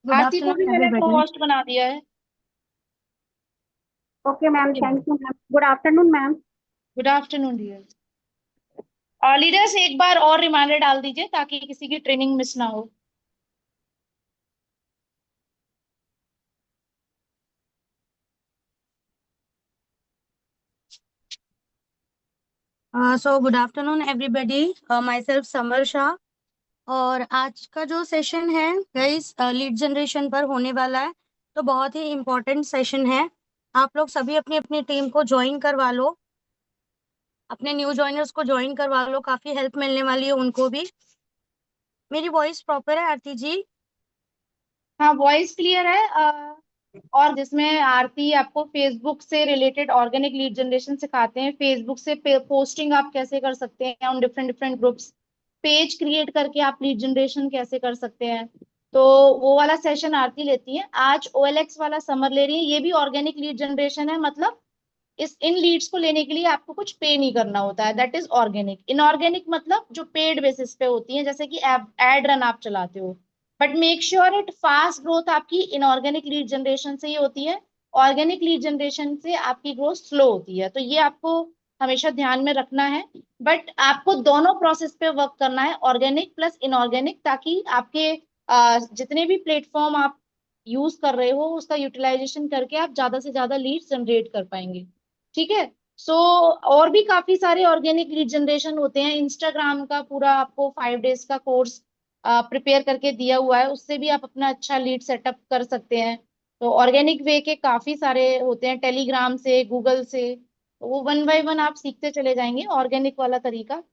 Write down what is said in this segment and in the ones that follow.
Good आरती को भी afternoon मैंने को एवरीबॉडी। होस्ट बना दिया है। Okay ma'am, okay ma'am. Thank you ma'am. Good afternoon ma'am. Good afternoon dear. Leaders एक बार और रिमाइंडर डाल दीजिए ताकि किसी की ट्रेनिंग मिस ना हो। So good afternoon everybody. My self summer Shah. और आज का जो सेशन है गाइस लीड जनरेशन पर होने वाला है, तो बहुत ही इम्पोर्टेंट सेशन है। आप लोग सभी अपनी अपनी टीम को ज्वाइन करवा लो, अपने न्यू ज्वाइनर्स को ज्वाइन करवा लो, काफी हेल्प मिलने वाली है उनको भी। मेरी वॉइस प्रॉपर है आरती जी? हाँ, वॉइस क्लियर है। और जिसमें आरती आपको फेसबुक से रिलेटेड ऑर्गेनिक लीड जनरेशन सिखाते हैं, फेसबुक से पोस्टिंग आप कैसे कर सकते हैं on different different groups, page create करके आप लीड जनरेशन कैसे कर सकते हैं। तो वो वाला सेशन आरती लेती है। आज ओएलएक्स वाला समर ले रही है, ये भी ऑर्गेनिक लीड जनरेशन है। मतलब इस इन लीड्स को लेने के लिए आपको कुछ पे नहीं करना होता है, दैट इज ऑर्गेनिक। इनऑर्गेनिक मतलब जो पेड बेसिस पे होती है, जैसे कि एड रन आप चलाते हो। But make sure it fast growth आपकी इनऑर्गेनिक लीड जनरेशन से ही होती है। ऑर्गेनिक लीड जनरेशन से आपकी ग्रोथ स्लो होती है, तो ये आपको हमेशा ध्यान में रखना है। बट आपको दोनों प्रोसेस पे वर्क करना है, ऑर्गेनिक प्लस इनऑर्गेनिक, ताकि आपके जितने भी प्लेटफॉर्म आप यूज कर रहे हो उसका यूटिलाइजेशन करके आप ज्यादा से ज्यादा लीड जनरेट कर पाएंगे। ठीक है। सो और भी काफी सारे ऑर्गेनिक लीड जनरेशन होते हैं। इंस्टाग्राम का पूरा आपको 5 डेज का कोर्स प्रिपेयर करके दिया हुआ है, उससे भी आप अपना अच्छा लीड सेटअप कर सकते हैं। तो ऑर्गेनिक वे के काफी सारे होते हैं, टेलीग्राम से, गूगल से। तो वो वन बाय वन आप सीखते चले जाएंगे ऑर्गेनिक वाला तरीका।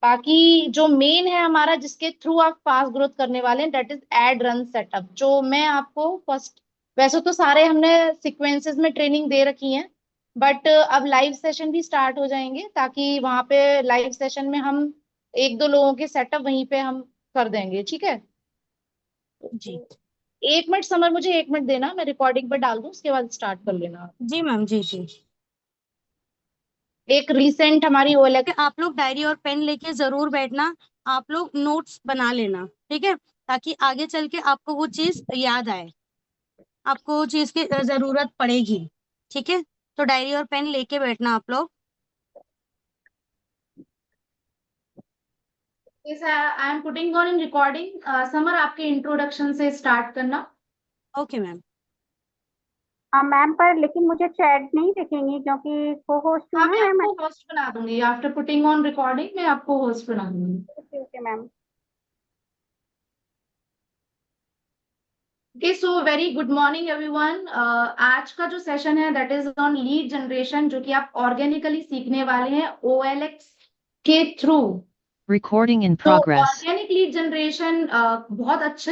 बाकी जो मेन है हमारा, जिसके थ्रू आप फास्ट ग्रोथ करने वाले हैं, that is ad run setup, जो मैं आपको फर्स्ट, वैसे तो सारे हमने सीक्वेंसेस में ट्रेनिंग दे रखी है, बट अब लाइव सेशन भी स्टार्ट हो जाएंगे, ताकि वहां पे लाइव सेशन में हम एक दो लोगों के सेटअप वहीं पे हम कर देंगे। ठीक है। जी। 1 मिनट समर, मुझे 1 मिनट देना, मैं रिकॉर्डिंग पर डाल दूं, उसके बाद स्टार्ट कर लेना। जी मैम, जी जी। एक रिसेंट हमारी ओएलएक्स। आप लोग डायरी और पेन लेके जरूर बैठना, आप लोग नोट्स बना लेना, ठीक है, ताकि आगे चल के आपको वो चीज याद आए, आपको वो चीज की जरूरत पड़ेगी। ठीक है, तो डायरी और पेन लेके बैठना आप लोग। I am putting on in recording. Summer, आपके इंट्रोडक्शन से स्टार्ट करना। Okay ma'am. हाँ मैम, पर लेकिन मुझे चैट नहीं दिखेंगी क्योंकि को होस्ट हाँ, हूँ मैं ना मैं। आपको होस्ट बना दूंगी, आफ्टर पुटिंग ऑन रिकॉर्डिंग मैं आपको होस्ट बना दूंगी। Okay okay ma'am. Okay, so very good morning everyone. आज का जो सेशन है that is on lead generation, जो कि आप ऑर्गेनिकली सीखने वाले हैं ओएलएक्स के थ्रू। Recording in तो progress. ऑर्गेनिक लीड जनरेशन बहुत अच्छी,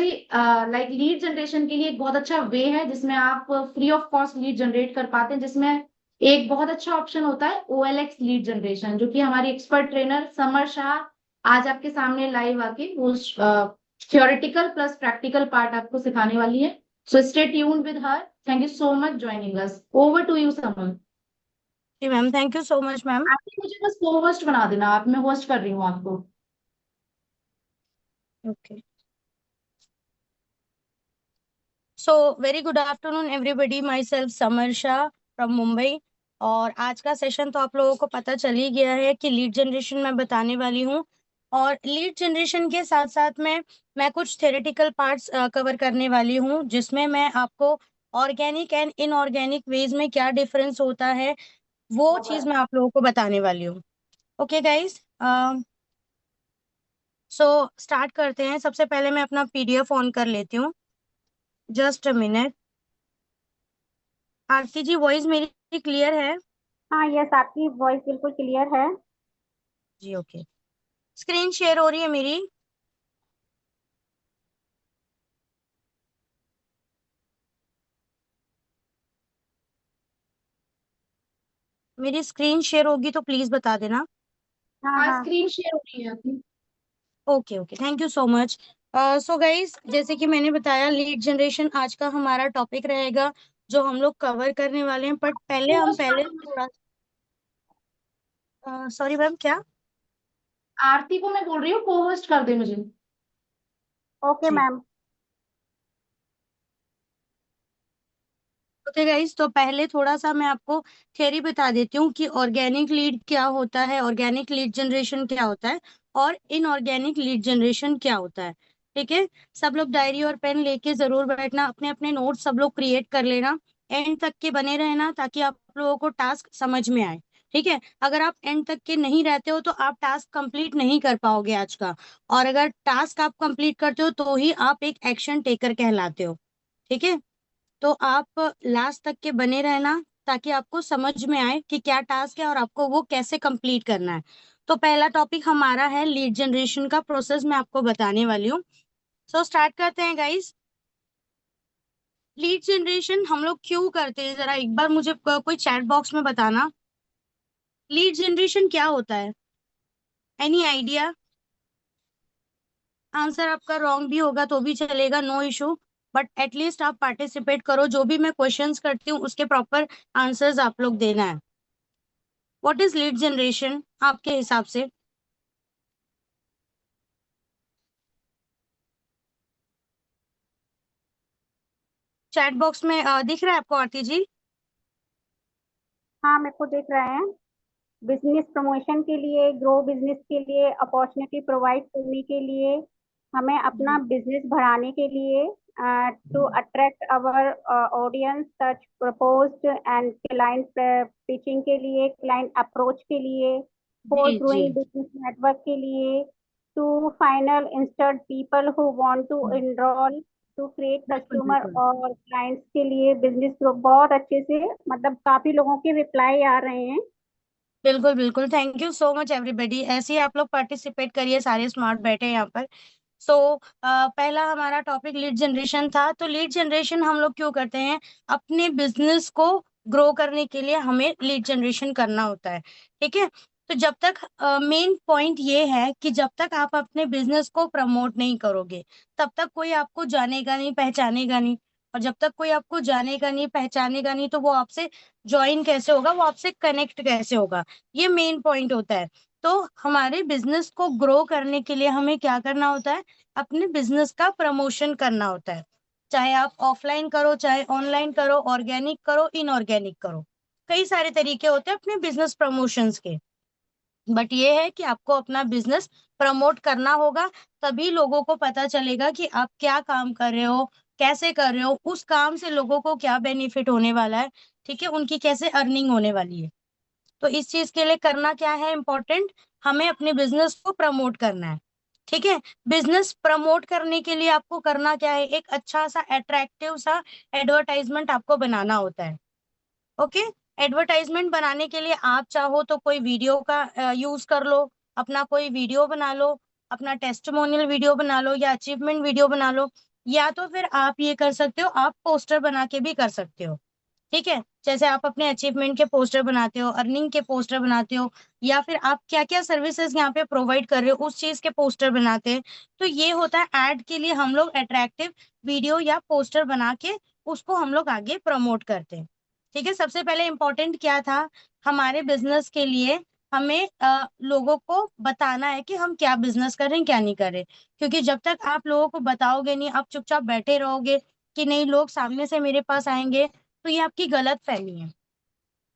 लाइक लीड जनरेशन के लिए एक बहुत अच्छा वे है, जिसमें आप free of cost lead generate कर पाते हैं। जिसमें एक बहुत अच्छा ऑप्शन होता है ओएलएक्स लीड जनरेशन, जो कि हमारी एक्सपर्ट ट्रेनर समर शाह आज आपके सामने लाइव आके वो थ्योरेटिकल प्लस प्रैक्टिकल पार्ट आपको सिखाने वाली है। So stay tuned with her. Thank you so much joining us. Over to you Samar. जी ma'am, thank you so much ma'am. आप मुझे बस को होस्ट बना देना, आप, मैं होस्ट कर रही हूँ आपको। Okay. So very good afternoon everybody, my self summer Shah from Mumbai. और आज का सेशन तो आप लोगों को पता चल ही गया है कि लीड जनरेशन मैं बताने वाली हूँ। और लीड जनरेशन के साथ साथ में मैं कुछ थ्योरेटिकल पार्ट्स कवर करने वाली हूँ, जिसमें मैं आपको ऑर्गेनिक एंड इनऑर्गेनिक वेज में क्या डिफरेंस होता है वो चीज़ मैं आप लोगों को बताने वाली हूँ। ओके गाइज, सो स्टार्ट करते हैं। सबसे पहले मैं अपना पीडीएफ ऑन कर लेती हूँ, just a minute. Aarti ji, voice मेरी क्लियर है? हाँ यस, आपकी वॉइस बिल्कुल क्लियर है। जी ओके। स्क्रीन शेयर हो रही है मेरी? मेरी स्क्रीन शेयर होगी तो प्लीज बता देना। हाँ हाँ, हाँ। स्क्रीन शेयर हो रही है आपकी। Okay okay, thank you so much. So guys, जैसे कि मैंने बताया, लीड जनरेशन आज का हमारा टॉपिक रहेगा जो हम लोग कवर करने वाले हैं। बट पहले हम होस्ट कर पहले दो मुझे। थोड़ा, सॉरी मैम, क्या? आरती को मैं बोल रही हूँ को होस्ट कर दे मुझे। ओके जी। मैम। ओके गाइस, तो पहले थोड़ा सा मैं आपको थ्योरी बता देती हूँ कि ऑर्गेनिक लीड क्या होता है, ऑर्गेनिक लीड जनरेशन क्या होता है, और इनऑर्गेनिक लीड जनरेशन क्या होता है। ठीक है, सब लोग डायरी और पेन लेके जरूर बैठना, अपने अपने नोट सब लोग क्रिएट कर लेना, एंड तक के बने रहना ताकि आप लोगों को टास्क समझ में आए। ठीक है, अगर आप एंड तक के नहीं रहते हो तो आप टास्क कंप्लीट नहीं कर पाओगे आज का, और अगर टास्क आप कंप्लीट करते हो तो ही आप एक एक्शन टेकर कहलाते हो। ठीक है, तो आप लास्ट तक के बने रहना ताकि आपको समझ में आए कि क्या टास्क है और आपको वो कैसे कंप्लीट करना है। तो पहला टॉपिक हमारा है लीड जनरेशन का प्रोसेस, मैं आपको बताने वाली हूँ। सो स्टार्ट करते हैं गाइस। लीड जनरेशन हम लोग क्यों करते हैं, जरा एक बार मुझे कोई चैट बॉक्स में बताना, लीड जनरेशन क्या होता है? Any idea? आंसर आपका रॉन्ग भी होगा तो भी चलेगा, नो इशू, बट एटलीस्ट आप पार्टिसिपेट करो, जो भी मैं क्वेश्चंस करती हूँ उसके प्रॉपर आंसर्स आप लोग देना है। व्हाट इज लीड जनरेशन आपके हिसाब से? चैट बॉक्स में दिख रहा है आपको आरती जी? हाँ, मेरे को दिख रहा है। बिजनेस प्रमोशन के लिए, ग्रो बिजनेस के लिए, अपॉर्चुनिटी प्रोवाइड करने के लिए, हमें अपना बिजनेस बढ़ाने के लिए, to attract our audience, such proposed and client pitching के लिए, क्लाइंट अप्रोच के लिए, फॉर जी जी, ग्रोइंग बिजनेस नेटवर्क के लिए, to final interested people who want to enrol, to create बिल्कुल कस्टमर बिल्कुल और क्लाइंट्स के लिए बिजनेस ग्रो। बहुत अच्छे से, मतलब काफी लोगों के रिप्लाई आ रहे हैं। बिल्कुल बिल्कुल, thank you so much everybody, ऐसे ही आप लोग पार्टिसिपेट करिए, सारे स्मार्ट बैठे हैं यहाँ पर। सो पहला हमारा टॉपिक लीड जनरेशन था। तो लीड जनरेशन हम लोग क्यों करते हैं? अपने बिजनेस को ग्रो करने के लिए हमें लीड जनरेशन करना होता है। ठीक है, तो जब तक मेन पॉइंट ये है कि जब तक आप अपने बिजनेस को प्रमोट नहीं करोगे तब तक कोई आपको जानेगा नहीं, पहचानेगा नहीं, और जब तक कोई आपको जानेगा नहीं, पहचानेगा नहीं, तो वो आपसे ज्वाइन कैसे होगा, वो आपसे कनेक्ट कैसे होगा? ये मेन पॉइंट होता है। तो हमारे बिजनेस को ग्रो करने के लिए हमें क्या करना होता है? अपने बिजनेस का प्रमोशन करना होता है, चाहे आप ऑफलाइन करो चाहे ऑनलाइन करो, ऑर्गेनिक करो इनऑर्गेनिक करो, कई सारे तरीके होते हैं अपने बिजनेस प्रमोशंस के। बट ये है कि आपको अपना बिजनेस प्रमोट करना होगा, तभी लोगों को पता चलेगा कि आप क्या काम कर रहे हो, कैसे कर रहे हो, उस काम से लोगों को क्या बेनिफिट होने वाला है। ठीक है, उनकी कैसे अर्निंग होने वाली है। तो इस चीज के लिए करना क्या है इम्पोर्टेंट, हमें अपने बिजनेस को प्रमोट करना है। ठीक है, बिजनेस प्रमोट करने के लिए आपको करना क्या है, एक अच्छा सा अट्रैक्टिव सा एडवर्टाइजमेंट आपको बनाना होता है। ओके, एडवर्टाइजमेंट बनाने के लिए आप चाहो तो कोई वीडियो का यूज कर लो, अपना कोई वीडियो बना लो, अपना टेस्टिमोनियल वीडियो बना लो या अचीवमेंट वीडियो बना लो, या तो फिर आप ये कर सकते हो, आप पोस्टर बना के भी कर सकते हो। ठीक है, जैसे आप अपने अचीवमेंट के पोस्टर बनाते हो, अर्निंग के पोस्टर बनाते हो, या फिर आप क्या क्या सर्विसेज यहाँ पे प्रोवाइड कर रहे हो उस चीज के पोस्टर बनाते हैं। तो ये होता है ऐड के लिए हम लोग अट्रैक्टिव वीडियो या पोस्टर बना के उसको हम लोग आगे प्रमोट करते हैं। ठीक है, सबसे पहले इम्पोर्टेंट क्या था हमारे बिजनेस के लिए, हमें लोगों को बताना है कि हम क्या बिजनेस कर रहे हैं क्या नहीं कर रहे। क्योंकि जब तक आप लोगों को बताओगे नहीं, आप चुपचाप बैठे रहोगे कि नहीं लोग सामने से मेरे पास आएंगे, तो ये आपकी गलत फहमी है।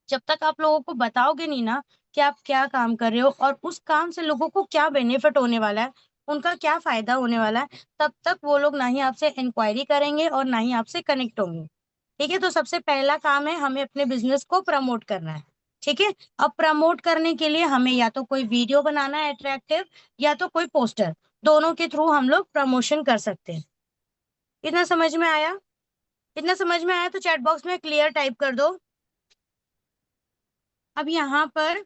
जब तक आप लोगों को बताओगे नहीं ना कि आप क्या काम कर रहे हो और उस काम से लोगों को क्या बेनिफिट होने वाला है, उनका क्या फायदा होने वाला है, तब तक वो लोग ना ही आपसे इंक्वायरी करेंगे और ना ही आपसे कनेक्ट होंगे। ठीक है, तो सबसे पहला काम है हमें अपने बिजनेस को प्रमोट करना है। ठीक है, अब प्रमोट करने के लिए हमें या तो कोई वीडियो बनाना है अट्रैक्टिव, या तो कोई पोस्टर, दोनों के थ्रू हम लोग प्रमोशन कर सकते हैं। इतना समझ में आया? इतना समझ में आया तो चैट बॉक्स में क्लियर टाइप कर दो। अब यहाँ पर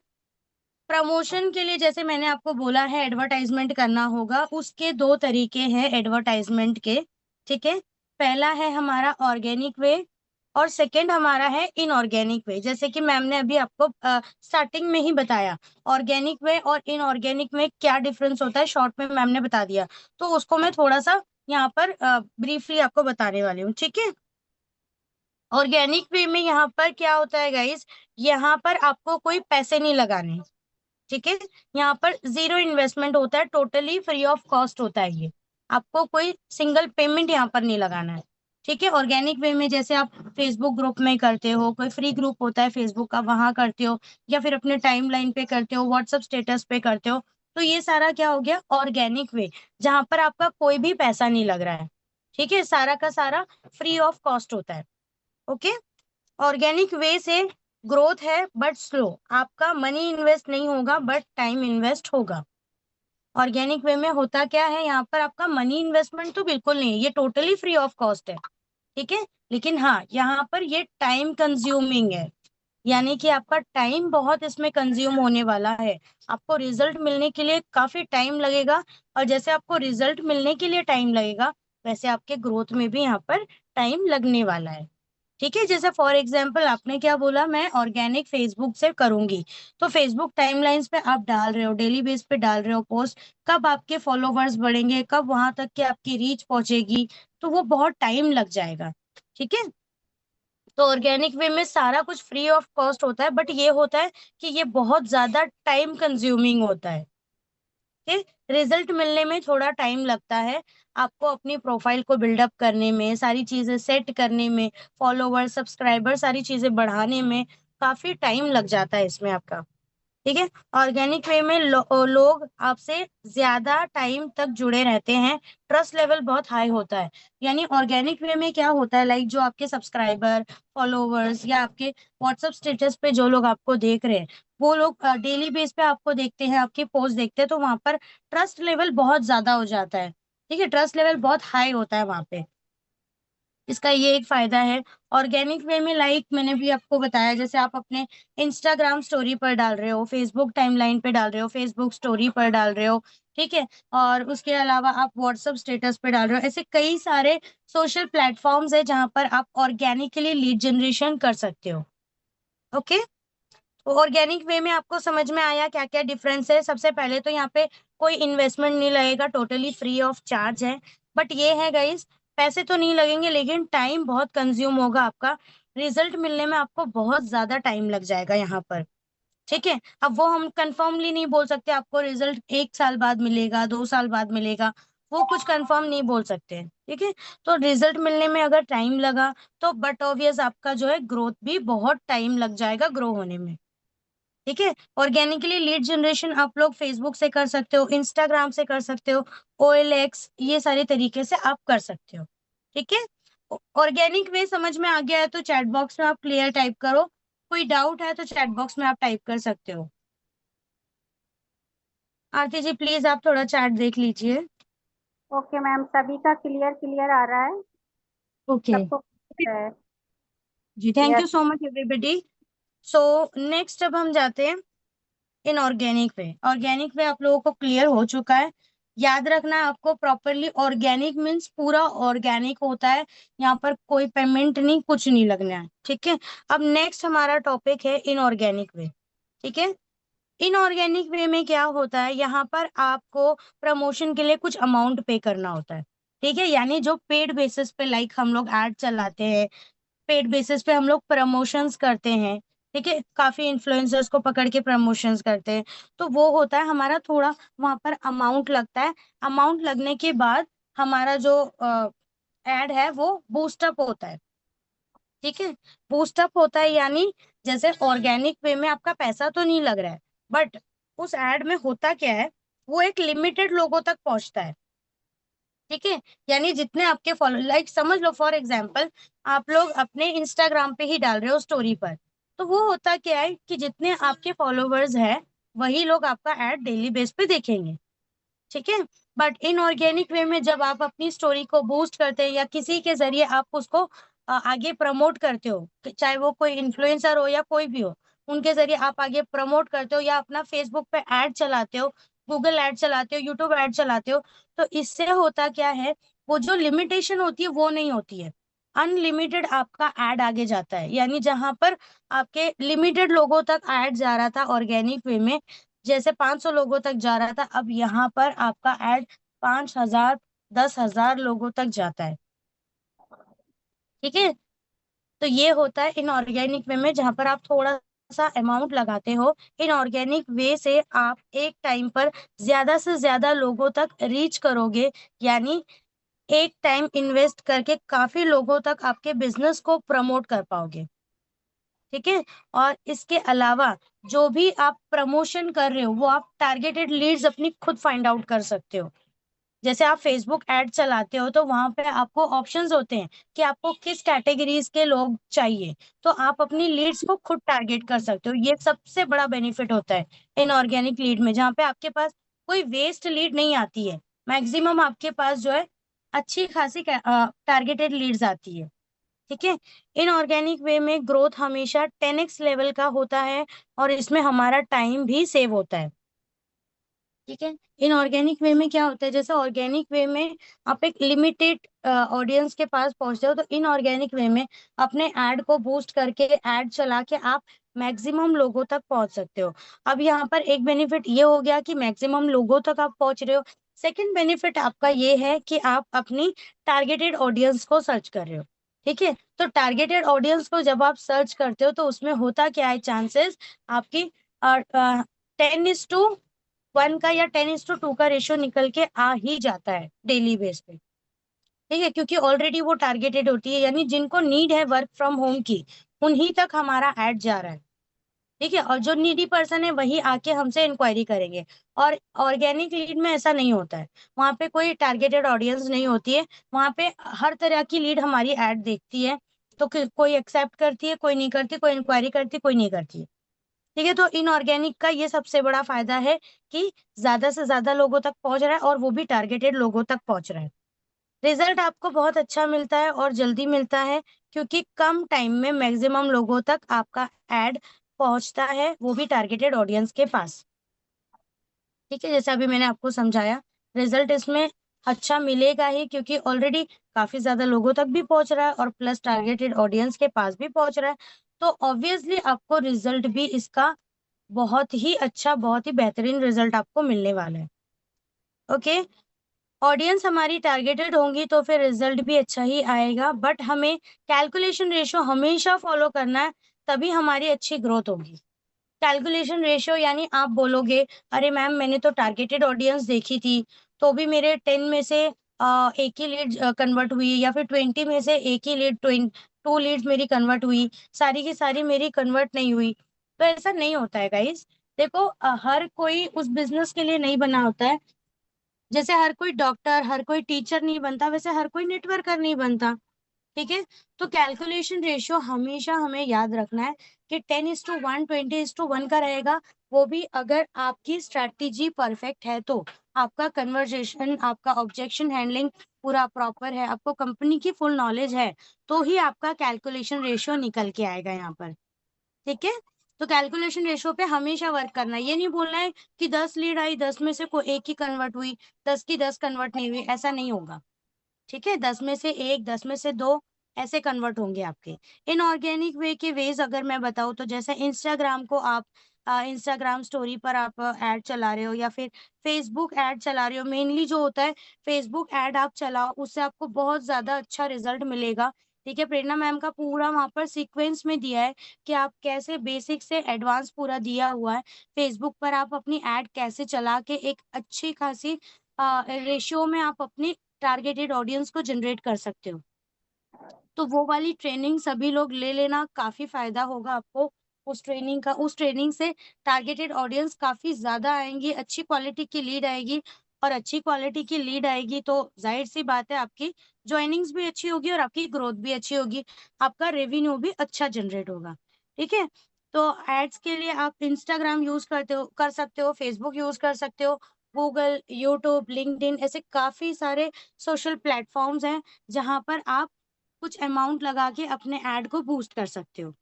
प्रमोशन के लिए जैसे मैंने आपको बोला है एडवर्टाइजमेंट करना होगा, उसके दो तरीके हैं एडवर्टाइजमेंट के। ठीक है, पहला है हमारा ऑर्गेनिक वे और सेकंड हमारा है इनऑर्गेनिक वे, जैसे कि मैम ने अभी आपको स्टार्टिंग में ही बताया ऑर्गेनिक वे और इनऑर्गेनिक में क्या डिफरेंस होता है, शॉर्ट में मैम ने बता दिया। तो उसको मैं थोड़ा सा यहाँ पर ब्रीफली आपको बताने वाली हूँ। ठीक है, ऑर्गेनिक वे में यहाँ पर क्या होता है गाइस, यहाँ पर आपको कोई पैसे नहीं लगाने। ठीक है, यहाँ पर जीरो इन्वेस्टमेंट होता है, टोटली फ्री ऑफ कॉस्ट होता है ये, आपको कोई सिंगल पेमेंट यहाँ पर नहीं लगाना है। ठीक है। ऑर्गेनिक वे में जैसे आप फेसबुक ग्रुप में करते हो, कोई फ्री ग्रुप होता है फेसबुक का, वहां करते हो, या फिर अपने टाइमलाइन पे करते हो, व्हाट्सएप स्टेटस पे करते हो, तो ये सारा क्या हो गया, ऑर्गेनिक वे, जहां पर आपका कोई भी पैसा नहीं लग रहा है। ठीक है, सारा का सारा फ्री ऑफ कॉस्ट होता है। ओके। ऑर्गेनिक वे से ग्रोथ है बट स्लो, आपका मनी इन्वेस्ट नहीं होगा बट टाइम इन्वेस्ट होगा। ऑर्गेनिक वे में होता क्या है, यहाँ पर आपका मनी इन्वेस्टमेंट तो बिल्कुल नहीं है, ये टोटली फ्री ऑफ कॉस्ट है। ठीक है, लेकिन हाँ यहाँ पर ये टाइम कंज्यूमिंग है, यानी कि आपका टाइम बहुत इसमें कंज्यूम होने वाला है। आपको रिजल्ट मिलने के लिए काफी टाइम लगेगा, और जैसे आपको रिजल्ट मिलने के लिए टाइम लगेगा, वैसे आपके ग्रोथ में भी यहाँ पर टाइम लगने वाला है। ठीक है, जैसे फॉर एग्जाम्पल आपने क्या बोला, मैं ऑर्गेनिक फेसबुक से करूंगी, तो फेसबुक टाइमलाइंस पे आप डाल रहे हो, डेली बेस पे डाल रहे हो पोस्ट, कब आपके फॉलोवर्स बढ़ेंगे, कब वहां तक कि आपकी रीच पहुंचेगी, तो वो बहुत टाइम लग जाएगा। ठीक है, तो ऑर्गेनिक वे में सारा कुछ फ्री ऑफ कॉस्ट होता है, बट ये होता है कि ये बहुत ज्यादा टाइम कंज्यूमिंग होता है। ठीक, रिजल्ट मिलने में थोड़ा टाइम लगता है, आपको अपनी प्रोफाइल को बिल्डअप करने में, सारी चीजें सेट करने में, फॉलोवर सब्सक्राइबर सारी चीजें बढ़ाने में काफी टाइम लग जाता है इसमें आपका। ठीक है, ऑर्गेनिक वे में लोग आपसे ज्यादा टाइम तक जुड़े रहते हैं, ट्रस्ट लेवल बहुत हाई होता है। यानी ऑर्गेनिक वे में क्या होता है, लाइक जो आपके सब्सक्राइबर, फॉलोवर्स, या आपके व्हाट्सएप स्टेटस पे जो लोग आपको देख रहे हैं, वो लोग डेली बेस पे आपको देखते हैं, आपकी पोस्ट देखते हैं, तो वहां पर ट्रस्ट लेवल बहुत ज्यादा हो जाता है। ठीक है, ट्रस्ट लेवल बहुत हाई होता है वहां पे, इसका ये एक फायदा है। ऑर्गेनिक वे में लाइक मैंने भी आपको बताया, जैसे आप अपने इंस्टाग्राम स्टोरी पर डाल रहे हो, फेसबुक टाइमलाइन पे डाल रहे हो, फेसबुक स्टोरी पर डाल रहे हो। ठीक है, और उसके अलावा आप व्हाट्सएप स्टेटस पे डाल रहे हो, ऐसे कई सारे सोशल प्लेटफॉर्म्स है जहां पर आप ऑर्गेनिकली लीड जनरेशन कर सकते हो। ओके, तो ऑर्गेनिक वे में आपको समझ में आया क्या क्या डिफरेंस है। सबसे पहले तो यहाँ पे कोई इन्वेस्टमेंट नहीं लगेगा, टोटली फ्री ऑफ चार्ज है। बट ये है गाइस, पैसे तो नहीं लगेंगे लेकिन टाइम बहुत कंज्यूम होगा आपका, रिजल्ट मिलने में आपको बहुत ज्यादा टाइम लग जाएगा यहाँ पर। ठीक है, अब वो हम कंफर्मली नहीं बोल सकते आपको रिजल्ट 1 साल बाद मिलेगा, 2 साल बाद मिलेगा, वो कुछ कंफर्म नहीं बोल सकते। ठीक है, तो रिजल्ट मिलने में अगर टाइम लगा, तो बट ऑब्वियस आपका जो है ग्रोथ भी बहुत टाइम लग जाएगा ग्रो होने में। ठीक है, ऑर्गेनिकली लीड जनरेशन आप लोग फेसबुक से कर सकते हो, इंस्टाग्राम से कर सकते हो, OLX, ये सारे तरीके से आप कर सकते हो। ठीक है, ऑर्गेनिक वे समझ में आ गया है तो चैट बॉक्स में आप क्लियर टाइप करो, कोई डाउट है तो चैट बॉक्स में आप टाइप कर सकते हो। आरती जी प्लीज आप थोड़ा चैट देख लीजिए। ओके मैम, सभी का क्लियर क्लियर आ रहा है, ओके सबको clear है। जी, thank you yes. So much everybody. So next अब हम जाते हैं in organic way. Organic way आप लोगों को क्लियर हो चुका है, याद रखना है आपको प्रॉपरली, ऑर्गेनिक मीन्स पूरा ऑर्गेनिक होता है, यहाँ पर कोई पेमेंट नहीं, कुछ नहीं लगना है। ठीक है, अब नेक्स्ट हमारा टॉपिक है इनऑर्गेनिक वे। ठीक है, इनऑर्गेनिक वे में क्या होता है, यहाँ पर आपको प्रमोशन के लिए कुछ अमाउंट पे करना होता है। ठीक है, यानी जो पेड बेसिस पे लाइक हम लोग ऐड चलाते हैं, पेड बेसिस पे हम लोग प्रमोशंस करते हैं। ठीक है, काफी इन्फ्लुएंसर्स को पकड़ के प्रमोशंस करते हैं, तो वो होता है हमारा थोड़ा वहां पर अमाउंट लगता है। अमाउंट लगने के बाद हमारा जो एड है वो बूस्टअप होता है। ठीक है, बूस्टअप होता है, यानी जैसे ऑर्गेनिक वे में आपका पैसा तो नहीं लग रहा है, बट उस एड में होता क्या है, वो एक लिमिटेड लोगों तक पहुंचता है। ठीक है, यानी जितने आपके फॉलो, लाइक समझ लो फॉर एग्जाम्पल आप लोग अपने इंस्टाग्राम पे ही डाल रहे हो स्टोरी पर, तो वो होता क्या है कि जितने आपके फॉलोवर्स हैं वही लोग आपका एड डेली बेस पे देखेंगे। ठीक है, बट इनऑर्गेनिक वे में जब आप अपनी स्टोरी को बूस्ट करते हैं या किसी के जरिए आप उसको आगे प्रमोट करते हो, चाहे वो कोई इन्फ्लुएंसर हो या कोई भी हो, उनके जरिए आप आगे प्रमोट करते हो, या अपना फेसबुक पे ऐड चलाते हो, गूगल ऐड चलाते हो, यूट्यूब ऐड चलाते हो, तो इससे होता क्या है, वो जो लिमिटेशन होती है वो नहीं होती है, अनलिमिटेड आपका ऐड आगे जाता है। यानी जहां पर आपके लिमिटेड लोगों तक ऐड जा रहा था ऑर्गेनिक वे में, जैसे 500 लोगों तक जा रहा था, अब यहाँ पर आपका ऐड 5,000, 10,000 लोगों तक जाता है। ठीक है, तो ये होता है इनऑर्गेनिक वे में, जहां पर आप थोड़ा सा अमाउंट लगाते हो। इनऑर्गेनिक वे से आप एक टाइम पर ज्यादा से ज्यादा लोगों तक रीच करोगे, यानी एक टाइम इन्वेस्ट करके काफी लोगों तक आपके बिजनेस को प्रमोट कर पाओगे। ठीक है। और इसके अलावा जो भी आप प्रमोशन कर रहे हो वो आप टारगेटेड लीड्स अपनी खुद फाइंड आउट कर सकते हो। जैसे आप फेसबुक एड चलाते हो तो वहां पे आपको ऑप्शंस होते हैं कि आपको किस कैटेगरीज के लोग चाहिए, तो आप अपनी लीड्स को खुद टारगेट कर सकते हो। ये सबसे बड़ा बेनिफिट होता है इनऑर्गेनिक लीड में, जहाँ पे आपके पास कोई वेस्ट लीड नहीं आती है। मैक्सिमम आपके पास जो है अच्छी खासी टारगेटेड लीड्स आती है। ठीक है। इनऑर्गेनिक वे में ग्रोथ हमेशा 10x लेवल का होता है और इसमें हमारा टाइम भी सेव होता है। ठीक है। इनऑर्गेनिक वे में क्या होता है, जैसे ऑर्गेनिक वे में आप एक लिमिटेड ऑडियंस के पास पहुंचते हो, तो इनऑर्गेनिक वे में अपने ऐड को बूस्ट करके ऐड चला के आप मैक्सिमम लोगों तक पहुंच सकते हो। अब यहाँ पर एक बेनिफिट ये हो गया कि मैक्सिमम लोगों तक आप पहुंच रहे हो। सेकंड बेनिफिट आपका ये है कि आप अपनी टारगेटेड ऑडियंस को सर्च कर रहे हो। ठीक है। तो टारगेटेड ऑडियंस को जब आप सर्च करते हो तो उसमें होता क्या है, चांसेस आपकी 10:1 का या 10:2 का रेशियो निकल के आ ही जाता है डेली बेस पे। ठीक है। क्योंकि ऑलरेडी वो टारगेटेड होती है, यानी जिनको नीड है वर्क फ्रॉम होम की उन्हीं तक हमारा ऐड जा रहा है। ठीक है। और जो नीडी पर्सन है वही आके हमसे इंक्वायरी करेंगे। और ऑर्गेनिक लीड में ऐसा नहीं होता है, वहां पे कोई टारगेटेड ऑडियंस नहीं होती है। वहां पे हर तरह की लीड हमारी ऐड देखती है, तो कोई एक्सेप्ट करती है, कोई नहीं करती, कोई इंक्वायरी करती, कोई नहीं करती। ठीक है। तो इनऑर्गेनिक का ये सबसे बड़ा फायदा है कि ज्यादा से ज्यादा लोगों तक पहुंच रहा है और वो भी टारगेटेड लोगों तक पहुंच रहा है। रिजल्ट आपको बहुत अच्छा मिलता है और जल्दी मिलता है, क्योंकि कम टाइम में मैक्सिमम लोगों तक आपका एड पहुंचता है, वो भी टारगेटेड ऑडियंस के पास। ठीक है। जैसे अभी मैंने आपको समझाया, रिजल्ट इसमें अच्छा मिलेगा ही, क्योंकि ऑलरेडी काफी ज्यादा लोगों तक भी पहुंच रहा है और प्लस टारगेटेड ऑडियंस के पास भी पहुंच रहा है। तो ऑब्वियसली आपको रिजल्ट भी इसका बहुत ही अच्छा, बहुत ही बेहतरीन रिजल्ट आपको मिलने वाला है। ओके। ऑडियंस हमारी टारगेटेड होंगी तो फिर रिजल्ट भी अच्छा ही आएगा, बट हमें कैलकुलेशन रेशियो हमेशा फॉलो करना है, तभी हमारी अच्छी ग्रोथ होगी। कैलकुलेशन रेशियो यानी आप बोलोगे अरे मैम मैंने तो टारगेटेड ऑडियंस देखी थी, तो भी मेरे 10 में से एक ही लीड कन्वर्ट हुई, या फिर 20 में से एक ही लीड, 2 लीड्स मेरी कन्वर्ट हुई, सारी की सारी मेरी कन्वर्ट नहीं हुई। तो ऐसा नहीं होता है गाइस। देखो हर कोई उस बिजनेस के लिए नहीं बना होता है। जैसे हर कोई डॉक्टर, हर कोई टीचर नहीं बनता, वैसे हर कोई नेटवर्कर नहीं बनता। ठीक है। तो कैलकुलेशन रेशियो हमेशा हमें याद रखना है कि 10:1, 20:1 का रहेगा। वो भी अगर आपकी स्ट्रैटेजी परफेक्ट है, तो आपका कन्वर्जेशन, आपका ऑब्जेक्शन हैंडलिंग पूरा प्रॉपर है, आपको कंपनी की फुल नॉलेज है, तो ही आपका कैलकुलेशन रेशियो निकल के आएगा यहाँ पर। ठीक है। तो कैलकुलेशन रेशियो पे हमेशा वर्क करना है। ये नहीं बोलना है कि 10 लीड आई, 10 में से कोई एक ही कन्वर्ट हुई, 10 की 10 कन्वर्ट नहीं हुई, ऐसा नहीं होगा। ठीक है। 10 में से एक, 10 में से दो, ऐसे कन्वर्ट होंगे आपके। इनऑर्गेनिक वे के वेज अगर मैं बताऊँ तो जैसे इंस्टाग्राम को आप इंस्टाग्राम स्टोरी पर आप ऐड चला रहे हो, या फिर फेसबुक ऐड चला रहे हो, मेनली जो होता है फेसबुक ऐड आप चलाओ, उससे आपको बहुत ज्यादा अच्छा रिजल्ट मिलेगा। ठीक है। प्रेरणा मैम का पूरा वहां पर सीक्वेंस में दिया है कि आप कैसे बेसिक से एडवांस पूरा दिया हुआ है। फेसबुक पर आप अपनी ऐड कैसे चला के एक अच्छी खासी रेशियो में आप अपनी टारगेटेड ऑडियंस को जनरेट कर सकते हो। तो वो वाली ट्रेनिंग सभी लोग ले लेना, काफी फायदा होगा आपको उस ट्रेनिंग का। उस ट्रेनिंग से टारगेटेड ऑडियंस काफी ज्यादा आएंगी, अच्छी क्वालिटी की लीड आएगी, और अच्छी क्वालिटी की लीड आएगी तो जाहिर सी बात है आपकी ज्वाइनिंग्स भी अच्छी होगी और आपकी ग्रोथ भी अच्छी होगी, आपका रेवेन्यू भी अच्छा जनरेट होगा। ठीक है। तो एड्स के लिए आप इंस्टाग्राम यूज कर सकते हो, फेसबुक यूज कर सकते हो, गूगल, यूट्यूब, लिंक्डइन, ऐसे काफी सारे सोशल प्लेटफॉर्म्स हैं जहां पर आप कुछ अमाउंट लगा के अपने ऐड को बूस्ट कर सकते हो।